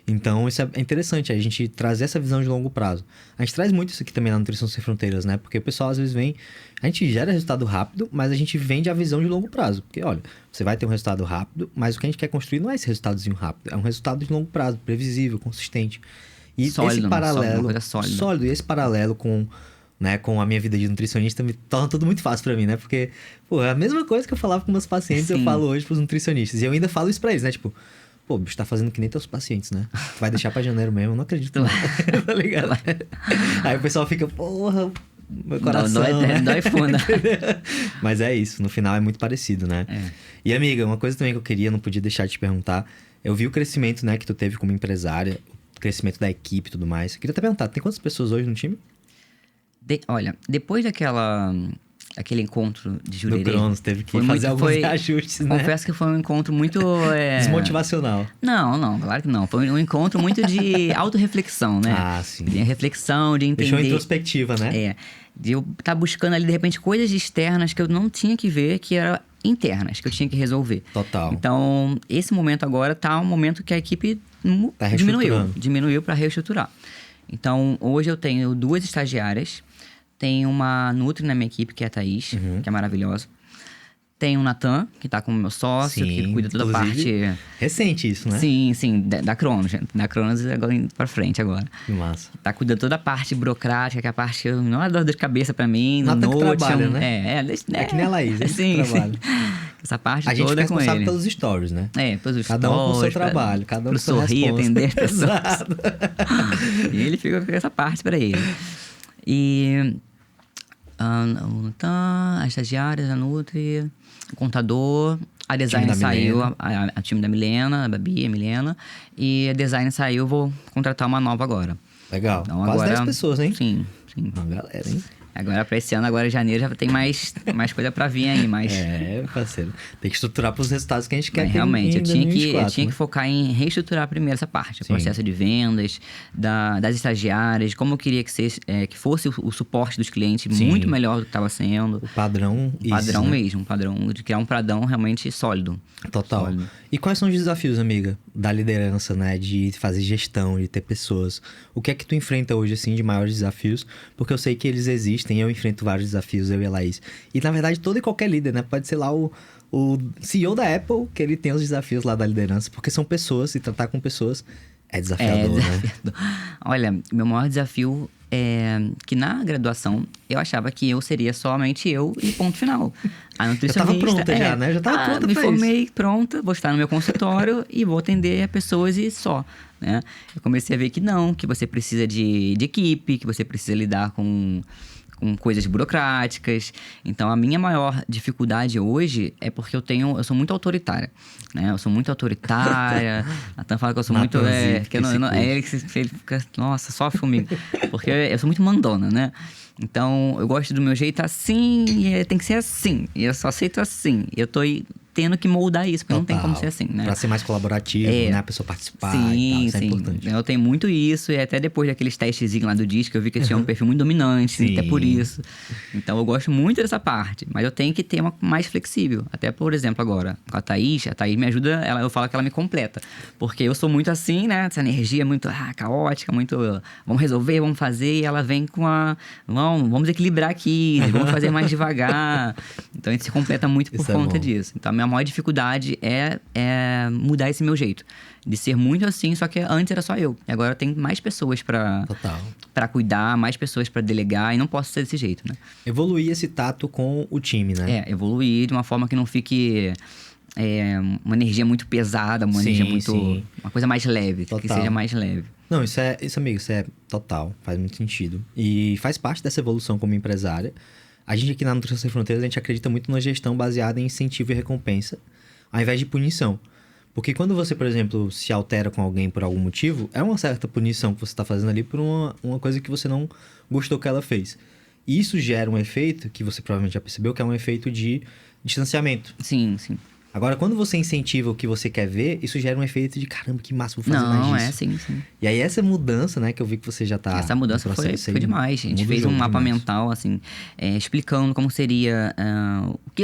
[SPEAKER 1] Então, isso é interessante. A gente trazer essa visão de longo prazo. A gente traz muito isso aqui também na Nutrição Sem Fronteiras, né? Porque o pessoal, às vezes, vem... A gente gera resultado rápido, mas a gente vende a visão de longo prazo. Porque, olha, você vai ter um resultado rápido, mas o que a gente quer construir não é esse resultadozinho rápido. É um resultado de longo prazo, previsível, consistente. E
[SPEAKER 2] Sólido,
[SPEAKER 1] esse paralelo...
[SPEAKER 2] uma coisa sólida.
[SPEAKER 1] Sólido. E esse paralelo com... Né, com a minha vida de nutricionista, me torna tudo muito fácil pra mim, né? Porque, pô, é a mesma coisa que eu falava com meus pacientes, eu falo hoje pros nutricionistas. E eu ainda falo isso pra eles, né? Tipo, pô, bicho, tá fazendo que nem teus pacientes, né? Tu vai deixar pra janeiro mesmo, eu não acredito. Não. Tá ligado? Aí o pessoal fica, porra, meu coração.
[SPEAKER 2] Dói fundo.
[SPEAKER 1] Mas é isso, no final é muito parecido, né?
[SPEAKER 2] É.
[SPEAKER 1] E, amiga, uma coisa também que eu queria, não podia deixar de te perguntar. Eu vi o crescimento, né, que tu teve como empresária, o crescimento da equipe e tudo mais. Eu queria até perguntar, tem quantas pessoas hoje no time?
[SPEAKER 2] Olha, depois aquele encontro de
[SPEAKER 1] Do
[SPEAKER 2] Jurerê...
[SPEAKER 1] Cronos, teve que fazer alguns ajustes, né?
[SPEAKER 2] Confesso que foi um encontro muito...
[SPEAKER 1] Desmotivacional.
[SPEAKER 2] Não, claro que não. Foi um encontro muito de autorreflexão, né?
[SPEAKER 1] Ah, sim.
[SPEAKER 2] De reflexão, de entender...
[SPEAKER 1] Deixou introspectiva, né?
[SPEAKER 2] É. De eu estar buscando ali, de repente, coisas externas que eu não tinha que ver, que eram internas, que eu tinha que resolver.
[SPEAKER 1] Total.
[SPEAKER 2] Então, esse momento agora tá um momento que a equipe
[SPEAKER 1] Tá reestruturando.
[SPEAKER 2] diminuiu para reestruturar. Então, hoje eu tenho 2 estagiárias, tenho uma Nutri na minha equipe, que é a Thaís, que é maravilhosa. Tem o Natan, que tá como meu sócio,
[SPEAKER 1] Sim,
[SPEAKER 2] que cuida toda a
[SPEAKER 1] inclusive,
[SPEAKER 2] parte...
[SPEAKER 1] recente isso, né?
[SPEAKER 2] Sim, da Cronos, gente. Da Cronos agora indo pra frente agora.
[SPEAKER 1] Que massa.
[SPEAKER 2] Tá cuidando toda a parte burocrática, que é a parte não é dor de cabeça pra mim,
[SPEAKER 1] Natan
[SPEAKER 2] no
[SPEAKER 1] que
[SPEAKER 2] Notion.
[SPEAKER 1] trabalha, né? É que nem a Laís, ele que trabalha.
[SPEAKER 2] Essa parte
[SPEAKER 1] A gente
[SPEAKER 2] toda
[SPEAKER 1] é
[SPEAKER 2] é com
[SPEAKER 1] responsável
[SPEAKER 2] ele.
[SPEAKER 1] pelos stories, né?
[SPEAKER 2] Pelos
[SPEAKER 1] Cada um com o seu
[SPEAKER 2] stories,
[SPEAKER 1] trabalho, cada um
[SPEAKER 2] pro
[SPEAKER 1] com sua
[SPEAKER 2] sorrir,
[SPEAKER 1] responsa.
[SPEAKER 2] atender as pessoas.
[SPEAKER 1] Exato.
[SPEAKER 2] E ele fica com essa parte pra ele. E... a estagiária, a Nutri, o contador, a design saiu, a time da Milena, a Babi, a Milena, e a design saiu, vou contratar uma nova agora.
[SPEAKER 1] Legal.
[SPEAKER 2] Então,
[SPEAKER 1] Quase
[SPEAKER 2] agora,
[SPEAKER 1] 10 pessoas, hein?
[SPEAKER 2] Sim.
[SPEAKER 1] Uma galera, hein?
[SPEAKER 2] Agora, pra esse ano, agora em janeiro, já tem mais coisa pra vir aí, mas...
[SPEAKER 1] É, parceiro. Tem que estruturar pros resultados que a gente quer
[SPEAKER 2] Mas
[SPEAKER 1] ter
[SPEAKER 2] realmente, eu tinha que
[SPEAKER 1] 2024,
[SPEAKER 2] focar em reestruturar primeiro essa parte. O
[SPEAKER 1] Sim.
[SPEAKER 2] processo de vendas, das estagiárias, como eu queria que fosse o suporte dos clientes
[SPEAKER 1] Sim.
[SPEAKER 2] muito melhor do que estava sendo.
[SPEAKER 1] O padrão
[SPEAKER 2] Um padrão
[SPEAKER 1] né?
[SPEAKER 2] mesmo, um padrão de criar um padrão realmente sólido.
[SPEAKER 1] Total.
[SPEAKER 2] Sólido.
[SPEAKER 1] E quais são os desafios, amiga, da liderança, né? De fazer gestão, de ter pessoas. O que é que tu enfrenta hoje, assim, de maiores desafios? Porque eu sei que eles existem, eu enfrento vários desafios, eu e a Laís. E, na verdade, todo e qualquer líder, né? Pode ser lá o CEO da Apple, que ele tem os desafios lá da liderança. Porque são pessoas, e tratar com pessoas é desafiador, né?
[SPEAKER 2] Olha, meu maior desafio é que na graduação eu achava que eu seria somente eu e ponto final. A nutricionista...
[SPEAKER 1] Já tava pronta já, né? Já tava pronta
[SPEAKER 2] me
[SPEAKER 1] pra
[SPEAKER 2] formei pronta, vou estar no meu consultório e vou atender pessoas e só, né? Eu comecei a ver que não, que você precisa de equipe, que você precisa lidar com coisas burocráticas. Então, a minha maior dificuldade hoje é porque eu sou muito autoritária, né? Eu sou muito autoritária. Natan fala que eu sou muito... ele fica, nossa, sofre comigo. Porque eu sou muito mandona, né? Então, eu gosto do meu jeito assim e tem que ser assim. E eu só aceito assim. E eu tô tendo que moldar isso, porque não tem como ser assim, né?
[SPEAKER 1] Pra ser mais colaborativo, né? A pessoa participar
[SPEAKER 2] sim,
[SPEAKER 1] e tal, isso
[SPEAKER 2] sim.
[SPEAKER 1] é importante.
[SPEAKER 2] Eu tenho muito isso, e até depois daqueles testezinhos lá do disco, eu vi que eu tinha um perfil muito dominante,
[SPEAKER 1] Sim.
[SPEAKER 2] até por isso. Então, eu gosto muito dessa parte, mas eu tenho que ter uma mais flexível. Até, por exemplo, agora, com a Thaís me ajuda, eu falo que ela me completa. Porque eu sou muito assim, né? Essa energia muito caótica, muito... Vamos resolver, vamos fazer, e ela vem com vamos equilibrar aqui, vamos fazer mais devagar. Então, a gente se completa muito por conta disso. Então, a minha maior dificuldade é mudar esse meu jeito. De ser muito assim, só que antes era só eu. E agora tem mais pessoas pra cuidar, mais pessoas pra delegar, e não posso ser desse jeito, né?
[SPEAKER 1] Evoluir esse tato com o time, né?
[SPEAKER 2] Evoluir de uma forma que não fique uma energia muito pesada, uma energia muito...
[SPEAKER 1] Sim.
[SPEAKER 2] Uma coisa mais leve, que seja mais leve.
[SPEAKER 1] Não, isso, amigo, isso é total, faz muito sentido. E faz parte dessa evolução como empresária. A gente aqui na Nutrição Sem Fronteiras, a gente acredita muito numa gestão baseada em incentivo e recompensa, ao invés de punição. Porque quando você, por exemplo, se altera com alguém por algum motivo, é uma certa punição que você está fazendo ali por uma coisa que você não gostou que ela fez. E isso gera um efeito, que você provavelmente já percebeu, que é um efeito de distanciamento.
[SPEAKER 2] Sim, sim.
[SPEAKER 1] Agora, quando você incentiva o que você quer ver, isso gera um efeito de caramba, que massa, vou fazer mais
[SPEAKER 2] Não,
[SPEAKER 1] disso.
[SPEAKER 2] sim.
[SPEAKER 1] E aí, essa mudança, né, que eu vi que você já tá...
[SPEAKER 2] Essa mudança
[SPEAKER 1] no
[SPEAKER 2] foi
[SPEAKER 1] processo aí,
[SPEAKER 2] demais. A gente
[SPEAKER 1] muda o
[SPEAKER 2] fez um
[SPEAKER 1] jogo
[SPEAKER 2] mapa
[SPEAKER 1] demais.
[SPEAKER 2] mental, assim, explicando como seria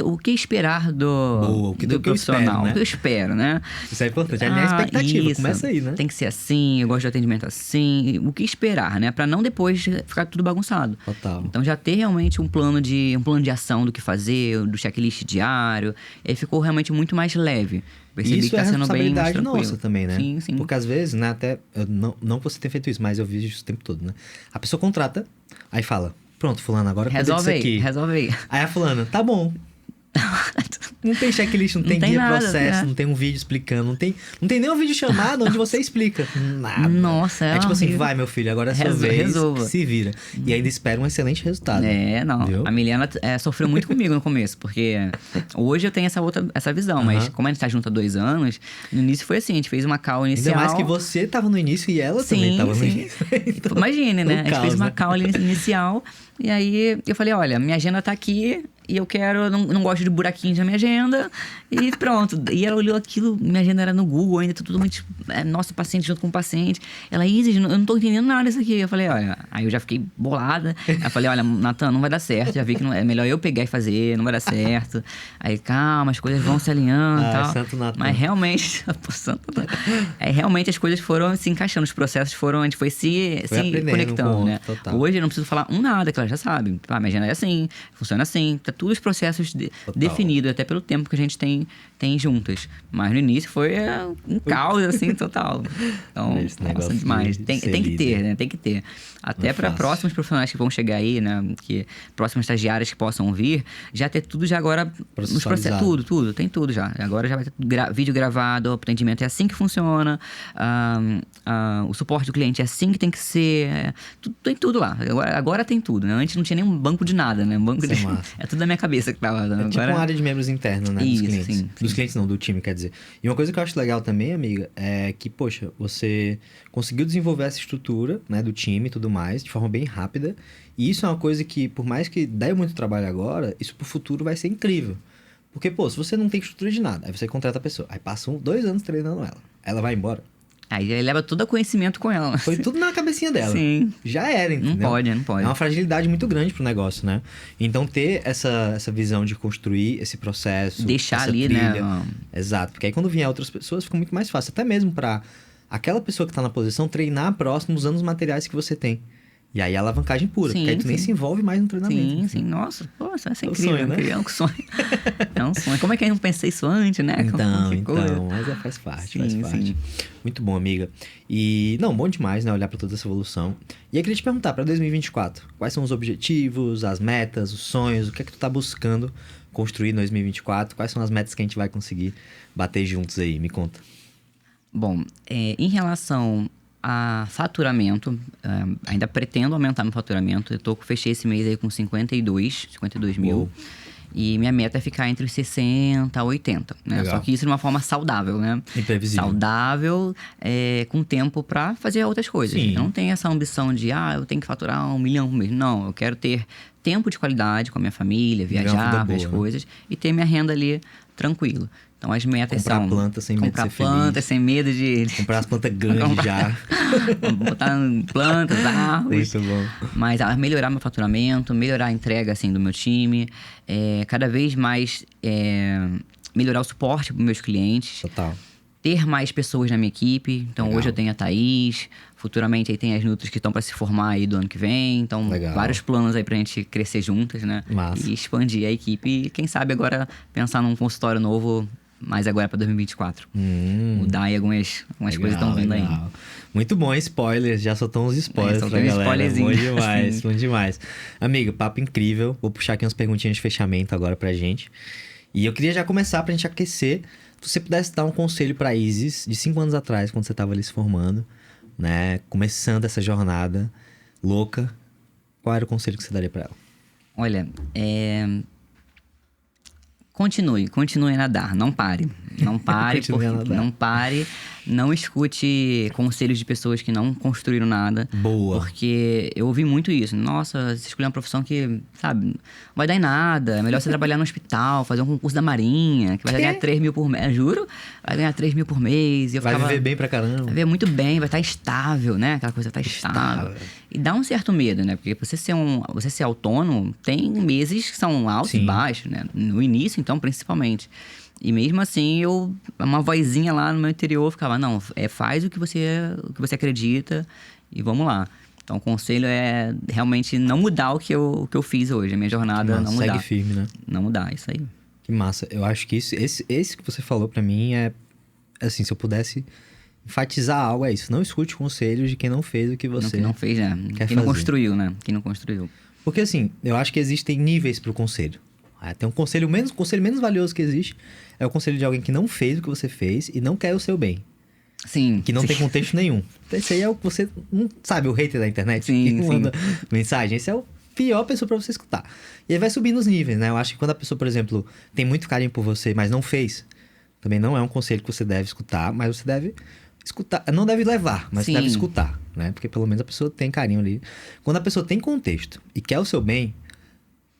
[SPEAKER 2] o que esperar
[SPEAKER 1] Boa, o que eu
[SPEAKER 2] profissional.
[SPEAKER 1] espero, né?
[SPEAKER 2] O que eu espero, né?
[SPEAKER 1] Isso é importante, alinhar a expectativa,
[SPEAKER 2] isso.
[SPEAKER 1] começa aí, né?
[SPEAKER 2] Tem que ser assim, eu gosto de atendimento assim. O que esperar, né? Pra não depois ficar tudo bagunçado.
[SPEAKER 1] Total.
[SPEAKER 2] Então já ter realmente um plano de ação do que fazer, do checklist diário. E aí ficou realmente muito mais leve. Percebi
[SPEAKER 1] Isso
[SPEAKER 2] que tá
[SPEAKER 1] é
[SPEAKER 2] sendo bem mais
[SPEAKER 1] responsabilidade
[SPEAKER 2] tranquilo.
[SPEAKER 1] nossa também, né?
[SPEAKER 2] Sim.
[SPEAKER 1] Porque às vezes, né, até... não que você tenha feito isso, mas eu vejo isso o tempo todo, né? A pessoa contrata, aí fala... Pronto, fulano, agora cuida disso aqui.
[SPEAKER 2] Resolve aí.
[SPEAKER 1] Aí a fulana, tá bom. Não tem checklist, não tem
[SPEAKER 2] tem
[SPEAKER 1] guia
[SPEAKER 2] nada,
[SPEAKER 1] processo,
[SPEAKER 2] né?
[SPEAKER 1] não tem um vídeo explicando, não tem nem um vídeo chamado onde você explica nada.
[SPEAKER 2] Nossa,
[SPEAKER 1] é tipo assim,
[SPEAKER 2] horrível.
[SPEAKER 1] vai meu filho, agora é a sua vez,
[SPEAKER 2] Resolva.
[SPEAKER 1] se vira. E ainda espera um excelente resultado.
[SPEAKER 2] Não.
[SPEAKER 1] Viu?
[SPEAKER 2] A Milena sofreu muito comigo no começo, porque hoje eu tenho essa visão, mas como a gente tá junto há 2 anos, no início foi assim, a gente fez uma call inicial.
[SPEAKER 1] Ainda mais que você tava no início e ela também tava no início.
[SPEAKER 2] Então, imagine, né? A gente fez uma call inicial e aí eu falei, olha, minha agenda tá aqui e eu não gosto de buraquinhos na minha agenda e pronto. E ela olhou aquilo, minha agenda era no Google ainda, totalmente, nosso paciente junto com o paciente. Ela, Isis, eu não tô entendendo nada disso aqui. Eu falei, olha, aí eu já fiquei bolada. Aí eu falei, olha, Natan, não vai dar certo, já vi que é melhor eu pegar e fazer, não vai dar certo. Aí, calma, as coisas vão se alinhando e tal.
[SPEAKER 1] Santo Natan.
[SPEAKER 2] Mas realmente, realmente as coisas foram se encaixando, os processos foram, a gente foi se conectando, né?
[SPEAKER 1] Total.
[SPEAKER 2] Hoje eu não preciso falar nada, que ela já sabe. Minha agenda é assim, funciona assim, tá tudo os processos definidos, até pelo tempo que a gente tem juntas. Mas no início foi um caos, assim, total. Então, nossa, demais. Tem que ter, né? Tem que ter. Até para próximos profissionais que vão chegar aí, né? Que próximos estagiários que possam vir, já ter tudo já agora nos processos. Tudo. Tem tudo já. Agora já vai ter vídeo gravado, o atendimento é assim que funciona, o suporte do cliente é assim que tem que ser. Tem tudo lá. Agora tem tudo, né? Antes não tinha nenhum banco de nada, né? É tudo da minha cabeça que tava.
[SPEAKER 1] É tipo uma área de membros interna, né?
[SPEAKER 2] Isso,
[SPEAKER 1] dos clientes.
[SPEAKER 2] sim.
[SPEAKER 1] Dos clientes não, do time, quer dizer. E uma coisa que eu acho legal também, amiga, é que, poxa, você conseguiu desenvolver essa estrutura, né, do time e tudo mais, de forma bem rápida. E isso é uma coisa que, por mais que dê muito trabalho agora, isso pro futuro vai ser incrível. Porque, pô, se você não tem estrutura de nada, aí você contrata a pessoa, aí passam 2 anos treinando ela vai embora.
[SPEAKER 2] Aí ele leva todo o conhecimento com ela.
[SPEAKER 1] Foi tudo na cabecinha dela.
[SPEAKER 2] Sim.
[SPEAKER 1] Já era, entendeu?
[SPEAKER 2] Não pode.
[SPEAKER 1] É uma fragilidade muito grande pro negócio, né? Então, ter essa visão de construir esse processo...
[SPEAKER 2] Deixar
[SPEAKER 1] essa
[SPEAKER 2] ali,
[SPEAKER 1] trilha,
[SPEAKER 2] né?
[SPEAKER 1] Exato. Porque aí, quando vier outras pessoas, fica muito mais fácil. Até mesmo pra aquela pessoa que tá na posição treinar próximo usando os materiais que você tem. E aí, a alavancagem pura. Porque aí tu nem se envolve mais no treinamento.
[SPEAKER 2] Sim. Nossa, pô, isso vai ser
[SPEAKER 1] incrível.
[SPEAKER 2] Sonho, né? É um sonho. É um sonho. Como é que eu não pensei isso antes, né?
[SPEAKER 1] Então, mas faz parte, faz parte.
[SPEAKER 2] Sim.
[SPEAKER 1] Muito bom, amiga. E, bom demais, né? Olhar pra toda essa evolução. E eu queria te perguntar, pra 2024, quais são os objetivos, as metas, os sonhos, o que é que tu tá buscando construir em 2024? Quais são as metas que a gente vai conseguir bater juntos aí? Me conta.
[SPEAKER 2] Bom, em relação a faturamento, ainda pretendo aumentar meu faturamento. Fechei esse mês aí com 52 mil. E minha meta é ficar entre os 60 a 80, né?
[SPEAKER 1] Legal.
[SPEAKER 2] Só que isso de uma forma saudável, né?
[SPEAKER 1] Imprevisível.
[SPEAKER 2] Saudável, com tempo pra fazer outras coisas.
[SPEAKER 1] Sim.
[SPEAKER 2] Eu não tenho essa ambição de, eu tenho que faturar 1 milhão por mês. Não, eu quero ter tempo de qualidade com a minha família, viajar, ver as coisas e ter minha renda ali tranquilo. Então, as metas são...
[SPEAKER 1] Comprar plantas sem medo de ser feliz.
[SPEAKER 2] Comprar plantas sem medo de...
[SPEAKER 1] Comprar as plantas grandes já.
[SPEAKER 2] Botar plantas, árvores.
[SPEAKER 1] Muito bom.
[SPEAKER 2] Mas melhorar meu faturamento, melhorar a entrega, assim, do meu time. Cada vez mais melhorar o suporte para meus clientes.
[SPEAKER 1] Total.
[SPEAKER 2] Ter mais pessoas na minha equipe. Então,
[SPEAKER 1] Legal.
[SPEAKER 2] hoje eu tenho a Thaís. Futuramente aí tem as Nutris que estão para se formar aí do ano que vem. Então,
[SPEAKER 1] Legal.
[SPEAKER 2] vários planos aí pra gente crescer juntas, né?
[SPEAKER 1] Massa.
[SPEAKER 2] E expandir a equipe. E quem sabe agora pensar num consultório novo, mas agora para 2024. Mudar aí algumas coisas estão vindo aí.
[SPEAKER 1] Muito bom, spoilers. Já soltou uns spoilers pra galera.
[SPEAKER 2] Spoilerzinho.
[SPEAKER 1] Bom demais, bom demais. Amiga, papo incrível. Vou puxar aqui umas perguntinhas de fechamento agora pra gente. E eu queria já começar pra gente aquecer. Se você pudesse dar um conselho pra Isis, de 5 anos atrás, quando você tava ali se formando, né? Começando essa jornada louca, qual era o conselho que você daria pra ela?
[SPEAKER 2] Olha, Continue a nadar, não pare. Não pare,
[SPEAKER 1] Continue a nadar.
[SPEAKER 2] não pare. Não escute conselhos de pessoas que não construíram nada.
[SPEAKER 1] Boa.
[SPEAKER 2] Porque eu ouvi muito isso. Nossa, você escolher uma profissão que, sabe, não vai dar em nada. É melhor você trabalhar no hospital, fazer um concurso da Marinha, que vai ganhar 3 mil por mês. Juro? Vai ganhar 3 mil por mês. E eu
[SPEAKER 1] Vai
[SPEAKER 2] ficava,
[SPEAKER 1] viver bem pra caramba.
[SPEAKER 2] vai viver muito bem, vai estar estável, né? Aquela coisa tá estável. E dá um certo medo, né? Porque você ser autônomo, tem meses que são altos e baixos, né? No início, então, principalmente. E mesmo assim, uma vozinha lá no meu interior ficava, não, faz o que você acredita e vamos lá. Então, o conselho é realmente não mudar o que eu fiz hoje. A minha jornada não mudar.
[SPEAKER 1] Segue firme, né?
[SPEAKER 2] Não mudar, isso aí.
[SPEAKER 1] Que massa. Eu acho que esse que você falou pra mim é... Assim, se eu pudesse enfatizar algo, é isso. Não escute conselhos de quem não fez o que você
[SPEAKER 2] não fez, né? Quem não construiu, né? Quem não construiu.
[SPEAKER 1] Porque assim, eu acho que existem níveis pro conselho. Tem um conselho menos valioso que existe. É o conselho de alguém que não fez o que você fez e não quer o seu bem.
[SPEAKER 2] Sim.
[SPEAKER 1] Que não tem contexto nenhum. Esse aí é o que você... Não sabe, o hater da internet?
[SPEAKER 2] Sim,
[SPEAKER 1] que manda mensagem. Esse é o pior pessoa pra você escutar. E aí vai subindo os níveis, né? Eu acho que quando a pessoa, por exemplo, tem muito carinho por você, mas não fez, também não é um conselho que você deve escutar, mas você deve escutar. Não deve levar, mas você deve escutar, né? Porque pelo menos a pessoa tem carinho ali. Quando a pessoa tem contexto e quer o seu bem,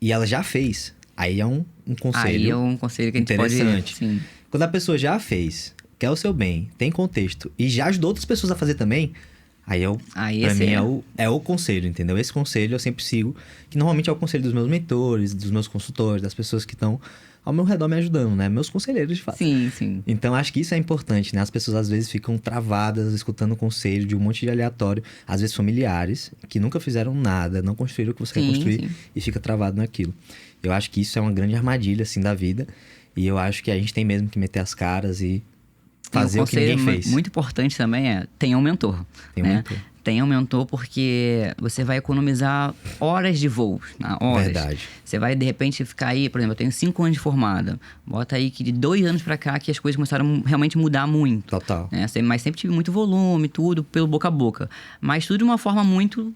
[SPEAKER 1] e ela já fez, aí é um conselho.
[SPEAKER 2] Aí é um conselho que a gente
[SPEAKER 1] interessante.
[SPEAKER 2] pode... Sim.
[SPEAKER 1] Quando a pessoa já fez, quer o seu bem, tem contexto e já ajudou outras pessoas a fazer também, aí pra mim é o conselho, entendeu? Esse conselho eu sempre sigo, que normalmente é o conselho dos meus mentores, dos meus consultores, das pessoas que estão ao meu redor me ajudando, né? Meus conselheiros, de fato.
[SPEAKER 2] Sim, sim.
[SPEAKER 1] Então, acho que isso é importante, né? As pessoas, às vezes, ficam travadas, escutando conselho de um monte de aleatório. Às vezes, familiares, que nunca fizeram nada, não construíram o que você quer construir e fica travado naquilo. Eu acho que isso é uma grande armadilha, assim, da vida. E eu acho que a gente tem mesmo que meter as caras e fazer o que ninguém fez.
[SPEAKER 2] Muito importante também tenha um mentor.
[SPEAKER 1] Tem um mentor.
[SPEAKER 2] Tenha um mentor porque você vai economizar horas de voo. Horas.
[SPEAKER 1] Verdade.
[SPEAKER 2] Você vai, de repente, ficar aí... Por exemplo, eu tenho 5 anos de formada. Bota aí que de 2 anos pra cá que as coisas começaram a realmente mudar muito.
[SPEAKER 1] Total.
[SPEAKER 2] Mas sempre tive muito volume, tudo, pelo boca a boca. Mas tudo de uma forma muito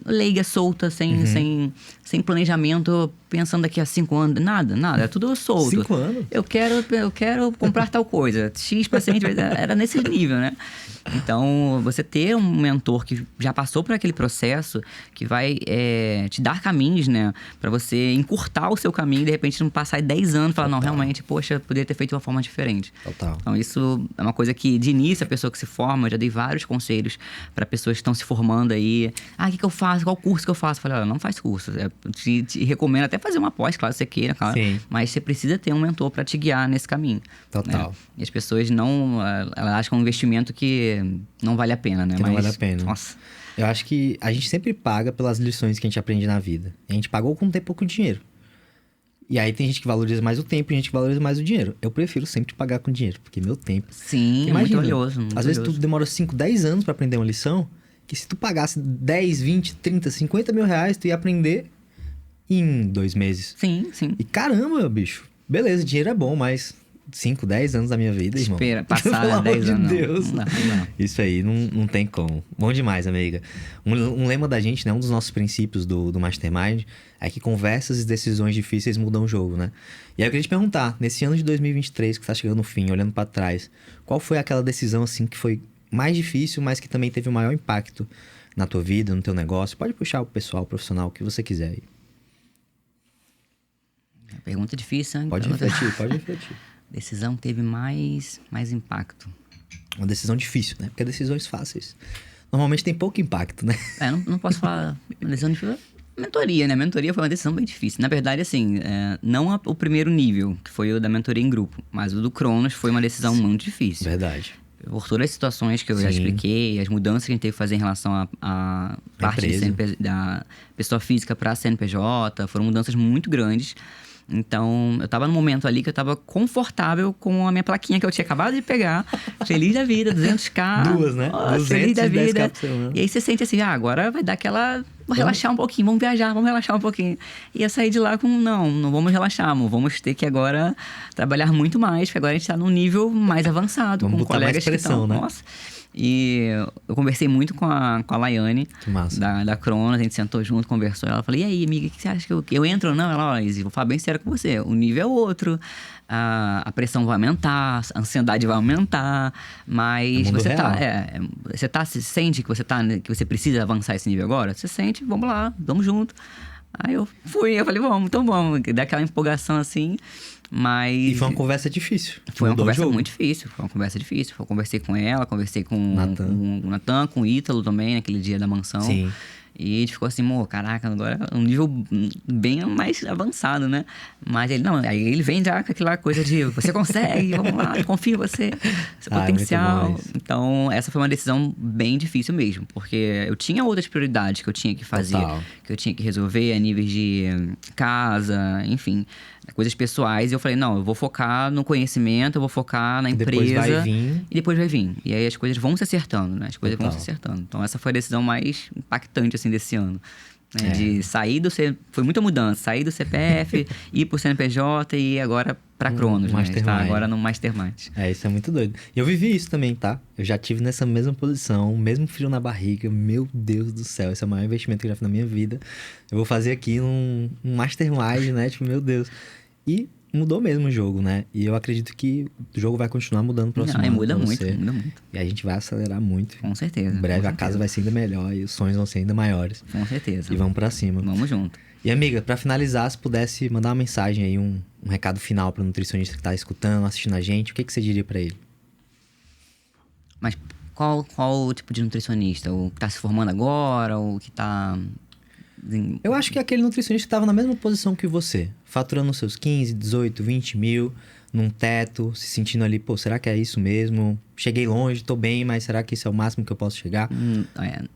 [SPEAKER 2] leiga, solta, sem planejamento, pensando daqui a 5 anos. Nada. É tudo solto.
[SPEAKER 1] 5 anos?
[SPEAKER 2] Eu quero comprar tal coisa. X paciente, era nesse nível, né? Então, você ter um mentor que já passou por aquele processo, que vai te dar caminhos, né? Pra você encurtar o seu caminho e, de repente, não passar 10 anos e falar, não, realmente, poxa, poderia ter feito de uma forma diferente.
[SPEAKER 1] Total.
[SPEAKER 2] Então, isso é uma coisa que, de início, a pessoa que se forma, eu já dei vários conselhos para pessoas que estão se formando aí. O que eu faço? Qual curso que eu faço? Eu falei, olha, não faz curso. Eu te recomendo até fazer uma pós, claro, se você queira, claro.
[SPEAKER 1] Sim.
[SPEAKER 2] Mas você precisa ter um mentor para te guiar nesse caminho.
[SPEAKER 1] Total.
[SPEAKER 2] Né? E as pessoas elas acham um investimento que não vale a pena, né?
[SPEAKER 1] Que não vale a pena.
[SPEAKER 2] Nossa.
[SPEAKER 1] Eu acho que a gente sempre paga pelas lições que a gente aprende na vida. A gente pagou com tempo ou com dinheiro. E aí tem gente que valoriza mais o tempo e gente que valoriza mais o dinheiro. Eu prefiro sempre pagar com dinheiro, porque meu tempo...
[SPEAKER 2] Sim, é muito valioso.
[SPEAKER 1] Às vezes tu demora 5, 10 anos pra aprender uma lição, que se tu pagasse 10, 20, 30, 50 mil reais, tu ia aprender em 2 meses.
[SPEAKER 2] Sim.
[SPEAKER 1] E caramba, bicho. Beleza, dinheiro é bom, mas 5, 10 anos da minha vida, irmão.
[SPEAKER 2] Espera, passar 10 anos.
[SPEAKER 1] Deus.
[SPEAKER 2] Não.
[SPEAKER 1] Isso aí não tem como. Bom demais, amiga. Um lema da gente, né? Um dos nossos princípios do Mastermind é que conversas e decisões difíceis mudam o jogo, né? E aí eu queria te perguntar, nesse ano de 2023 que tá chegando no fim, olhando pra trás, qual foi aquela decisão, assim, que foi mais difícil, mas que também teve o maior impacto na tua vida, no teu negócio? Pode puxar o pessoal, o profissional, o que você quiser aí.
[SPEAKER 2] Pergunta difícil, hein?
[SPEAKER 1] Pode refletir.
[SPEAKER 2] Decisão teve mais impacto.
[SPEAKER 1] Uma decisão difícil, né? Porque decisões fáceis normalmente tem pouco impacto, né?
[SPEAKER 2] Não posso falar uma decisão difícil. Mentoria, né? Mentoria foi uma decisão bem difícil. Na verdade, assim, não o primeiro nível, que foi o da mentoria em grupo, mas o do Cronos foi uma decisão muito difícil.
[SPEAKER 1] Verdade.
[SPEAKER 2] Por todas as situações que eu já expliquei, as mudanças que a gente teve que fazer em relação à parte da pessoa física para a CNPJ, foram mudanças muito grandes. Então, eu tava num momento ali que eu tava confortável com a minha plaquinha que eu tinha acabado de pegar. Feliz da vida, 200k.
[SPEAKER 1] Duas, né?
[SPEAKER 2] Feliz da vida.
[SPEAKER 1] Né?
[SPEAKER 2] E aí você sente assim, agora vai dar aquela... Vou relaxar um pouquinho, vamos viajar, vamos relaxar um pouquinho. E eu saí de lá com, não vamos relaxar, amor. Vamos ter que agora trabalhar muito mais, porque agora a gente tá num nível mais avançado.
[SPEAKER 1] Vamos
[SPEAKER 2] com
[SPEAKER 1] botar
[SPEAKER 2] colegas
[SPEAKER 1] mais pressão,
[SPEAKER 2] que estão...
[SPEAKER 1] né?
[SPEAKER 2] Nossa... E eu conversei muito com a Laiane,
[SPEAKER 1] Que massa.
[SPEAKER 2] da Cronos, a gente sentou junto, conversou. Ela falou, e aí, amiga, o que você acha que eu entro ou não? Ela, olha, Izzy, vou falar bem sério com você, o nível é outro, a pressão vai aumentar, a ansiedade vai aumentar, mas
[SPEAKER 1] mundo
[SPEAKER 2] você
[SPEAKER 1] real.
[SPEAKER 2] se sente que que você precisa avançar esse nível agora? Você sente, vamos lá, vamos junto. Aí eu falei, vamos, então vamos, dá aquela empolgação assim, mas...
[SPEAKER 1] E foi uma conversa difícil.
[SPEAKER 2] Foi uma
[SPEAKER 1] Mudou o
[SPEAKER 2] conversa
[SPEAKER 1] jogo.
[SPEAKER 2] muito difícil, foi uma conversa difícil. Eu conversei com ela, conversei com
[SPEAKER 1] Natan.
[SPEAKER 2] o Natan, com o Ítalo também, naquele dia da mansão.
[SPEAKER 1] Sim.
[SPEAKER 2] E a gente ficou assim, caraca, agora é um nível bem mais avançado, né? Mas ele, não, aí ele vem já com aquela coisa de, você consegue, vamos lá, confio em você, seu potencial.
[SPEAKER 1] muito bom isso.
[SPEAKER 2] Então, essa foi uma decisão bem difícil mesmo, porque eu tinha outras prioridades que eu tinha que fazer,
[SPEAKER 1] Total.
[SPEAKER 2] que eu tinha que resolver a níveis de casa, enfim, coisas pessoais. E eu falei, não, eu vou focar no conhecimento, eu vou focar na empresa.
[SPEAKER 1] Depois vai vir.
[SPEAKER 2] E depois vai vir. E aí as coisas vão se acertando, né? As coisas vão se acertando. Então essa foi a decisão mais impactante, assim, desse ano. Né? De sair do... Foi muita mudança. Sair do CPF, ir pro CNPJ e agora pra Cronos, né? A gente tá
[SPEAKER 1] Mastermind.
[SPEAKER 2] agora no Mastermind.
[SPEAKER 1] Isso é muito doido. E eu vivi isso também, tá? Eu já tive nessa mesma posição, mesmo frio na barriga. Meu Deus do céu, esse é o maior investimento que eu já fiz na minha vida. Eu vou fazer aqui um Mastermind, né? Tipo, meu Deus. E mudou mesmo o jogo, né? E eu acredito que o jogo vai continuar mudando no próximo
[SPEAKER 2] Não,
[SPEAKER 1] ano.
[SPEAKER 2] muda
[SPEAKER 1] pra
[SPEAKER 2] muito,
[SPEAKER 1] você.
[SPEAKER 2] muda muito.
[SPEAKER 1] E a gente vai acelerar muito.
[SPEAKER 2] Com certeza.
[SPEAKER 1] Em breve
[SPEAKER 2] com
[SPEAKER 1] a casa
[SPEAKER 2] certeza.
[SPEAKER 1] vai ser ainda melhor e os sonhos vão ser ainda maiores.
[SPEAKER 2] Com certeza.
[SPEAKER 1] E vamos pra cima.
[SPEAKER 2] Vamos junto.
[SPEAKER 1] E amiga, pra finalizar, se pudesse mandar uma mensagem aí, um recado final pro nutricionista que tá escutando, assistindo a gente, o que você diria pra ele?
[SPEAKER 2] Mas qual o tipo de nutricionista? O que tá se formando agora? O que tá...
[SPEAKER 1] Eu acho que é aquele nutricionista que tava na mesma posição que você, faturando os seus 15, 18, 20 mil, num teto, se sentindo ali, pô, será que é isso mesmo? Cheguei longe, tô bem, mas será que isso é o máximo que eu posso chegar?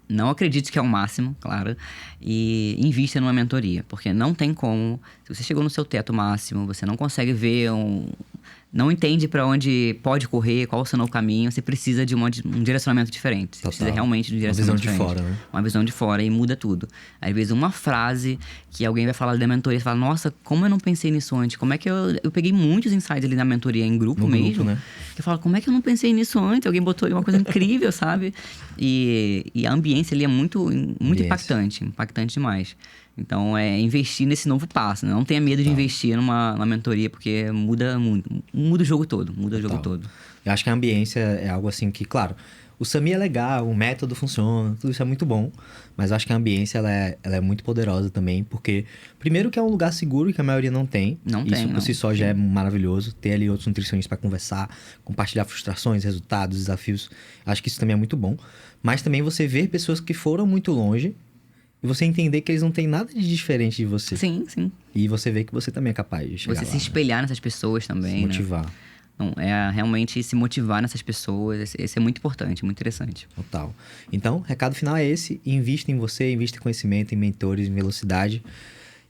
[SPEAKER 2] Não acredite que é o máximo, claro. E invista numa mentoria, porque não tem como. Se você chegou no seu teto máximo, você não consegue ver não entende pra onde pode correr, qual é o seu novo caminho, você precisa de um direcionamento diferente. Você precisa realmente de um direcionamento diferente.
[SPEAKER 1] Uma visão de fora, né?
[SPEAKER 2] Uma visão de fora e muda tudo. Às vezes uma frase que alguém vai falar da mentoria, você fala, nossa, como eu não pensei nisso antes? Como é que eu peguei muitos insights ali na mentoria, em grupo
[SPEAKER 1] No
[SPEAKER 2] mesmo.
[SPEAKER 1] grupo, né?
[SPEAKER 2] Eu falo, como é que eu não pensei nisso antes? Alguém botou ali uma coisa incrível, sabe? E a ambiência ali é muito impactante demais. Então, é investir nesse novo passo, né? Não tenha medo de investir numa mentoria, porque muda o jogo todo, muda o jogo todo.
[SPEAKER 1] Eu acho que a ambiência é algo assim que, claro, o SAMI é legal, o método funciona, tudo isso é muito bom, mas eu acho que a ambiência, ela é muito poderosa também, porque, primeiro que é um lugar seguro que a maioria não tem. Isso por si só já é maravilhoso, ter ali outros nutricionistas para conversar, compartilhar frustrações, resultados, desafios, acho que isso também é muito bom. Mas também você ver pessoas que foram muito longe, e você entender que eles não têm nada de diferente de você.
[SPEAKER 2] Sim.
[SPEAKER 1] E você vê que você também é capaz de chegar
[SPEAKER 2] Você
[SPEAKER 1] lá,
[SPEAKER 2] se espelhar nessas pessoas também,
[SPEAKER 1] se motivar.
[SPEAKER 2] né? Então, realmente se motivar nessas pessoas, esse é muito importante, muito interessante.
[SPEAKER 1] Total. Então, recado final é esse. Invista em você, invista em conhecimento, em mentores, em velocidade.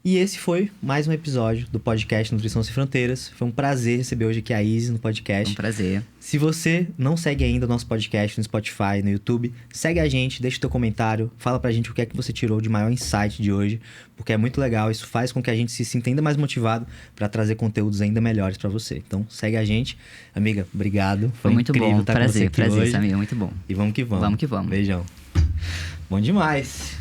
[SPEAKER 1] E esse foi mais um episódio do podcast Nutrição Sem Fronteiras. Foi um prazer receber hoje aqui a Izzy no podcast.
[SPEAKER 2] É um prazer.
[SPEAKER 1] Se você não segue ainda o nosso podcast no Spotify, no YouTube, segue a gente, deixa o teu comentário, fala pra gente o que é que você tirou de maior insight de hoje, porque é muito legal, isso faz com que a gente se sinta ainda mais motivado pra trazer conteúdos ainda melhores pra você. Então, segue a gente. Amiga, obrigado.
[SPEAKER 2] Foi muito
[SPEAKER 1] incrível
[SPEAKER 2] bom,
[SPEAKER 1] estar com você aqui
[SPEAKER 2] prazer,
[SPEAKER 1] hoje.
[SPEAKER 2] Samir, muito bom.
[SPEAKER 1] E vamos que vamos.
[SPEAKER 2] Vamos que vamos.
[SPEAKER 1] Beijão. Bom demais.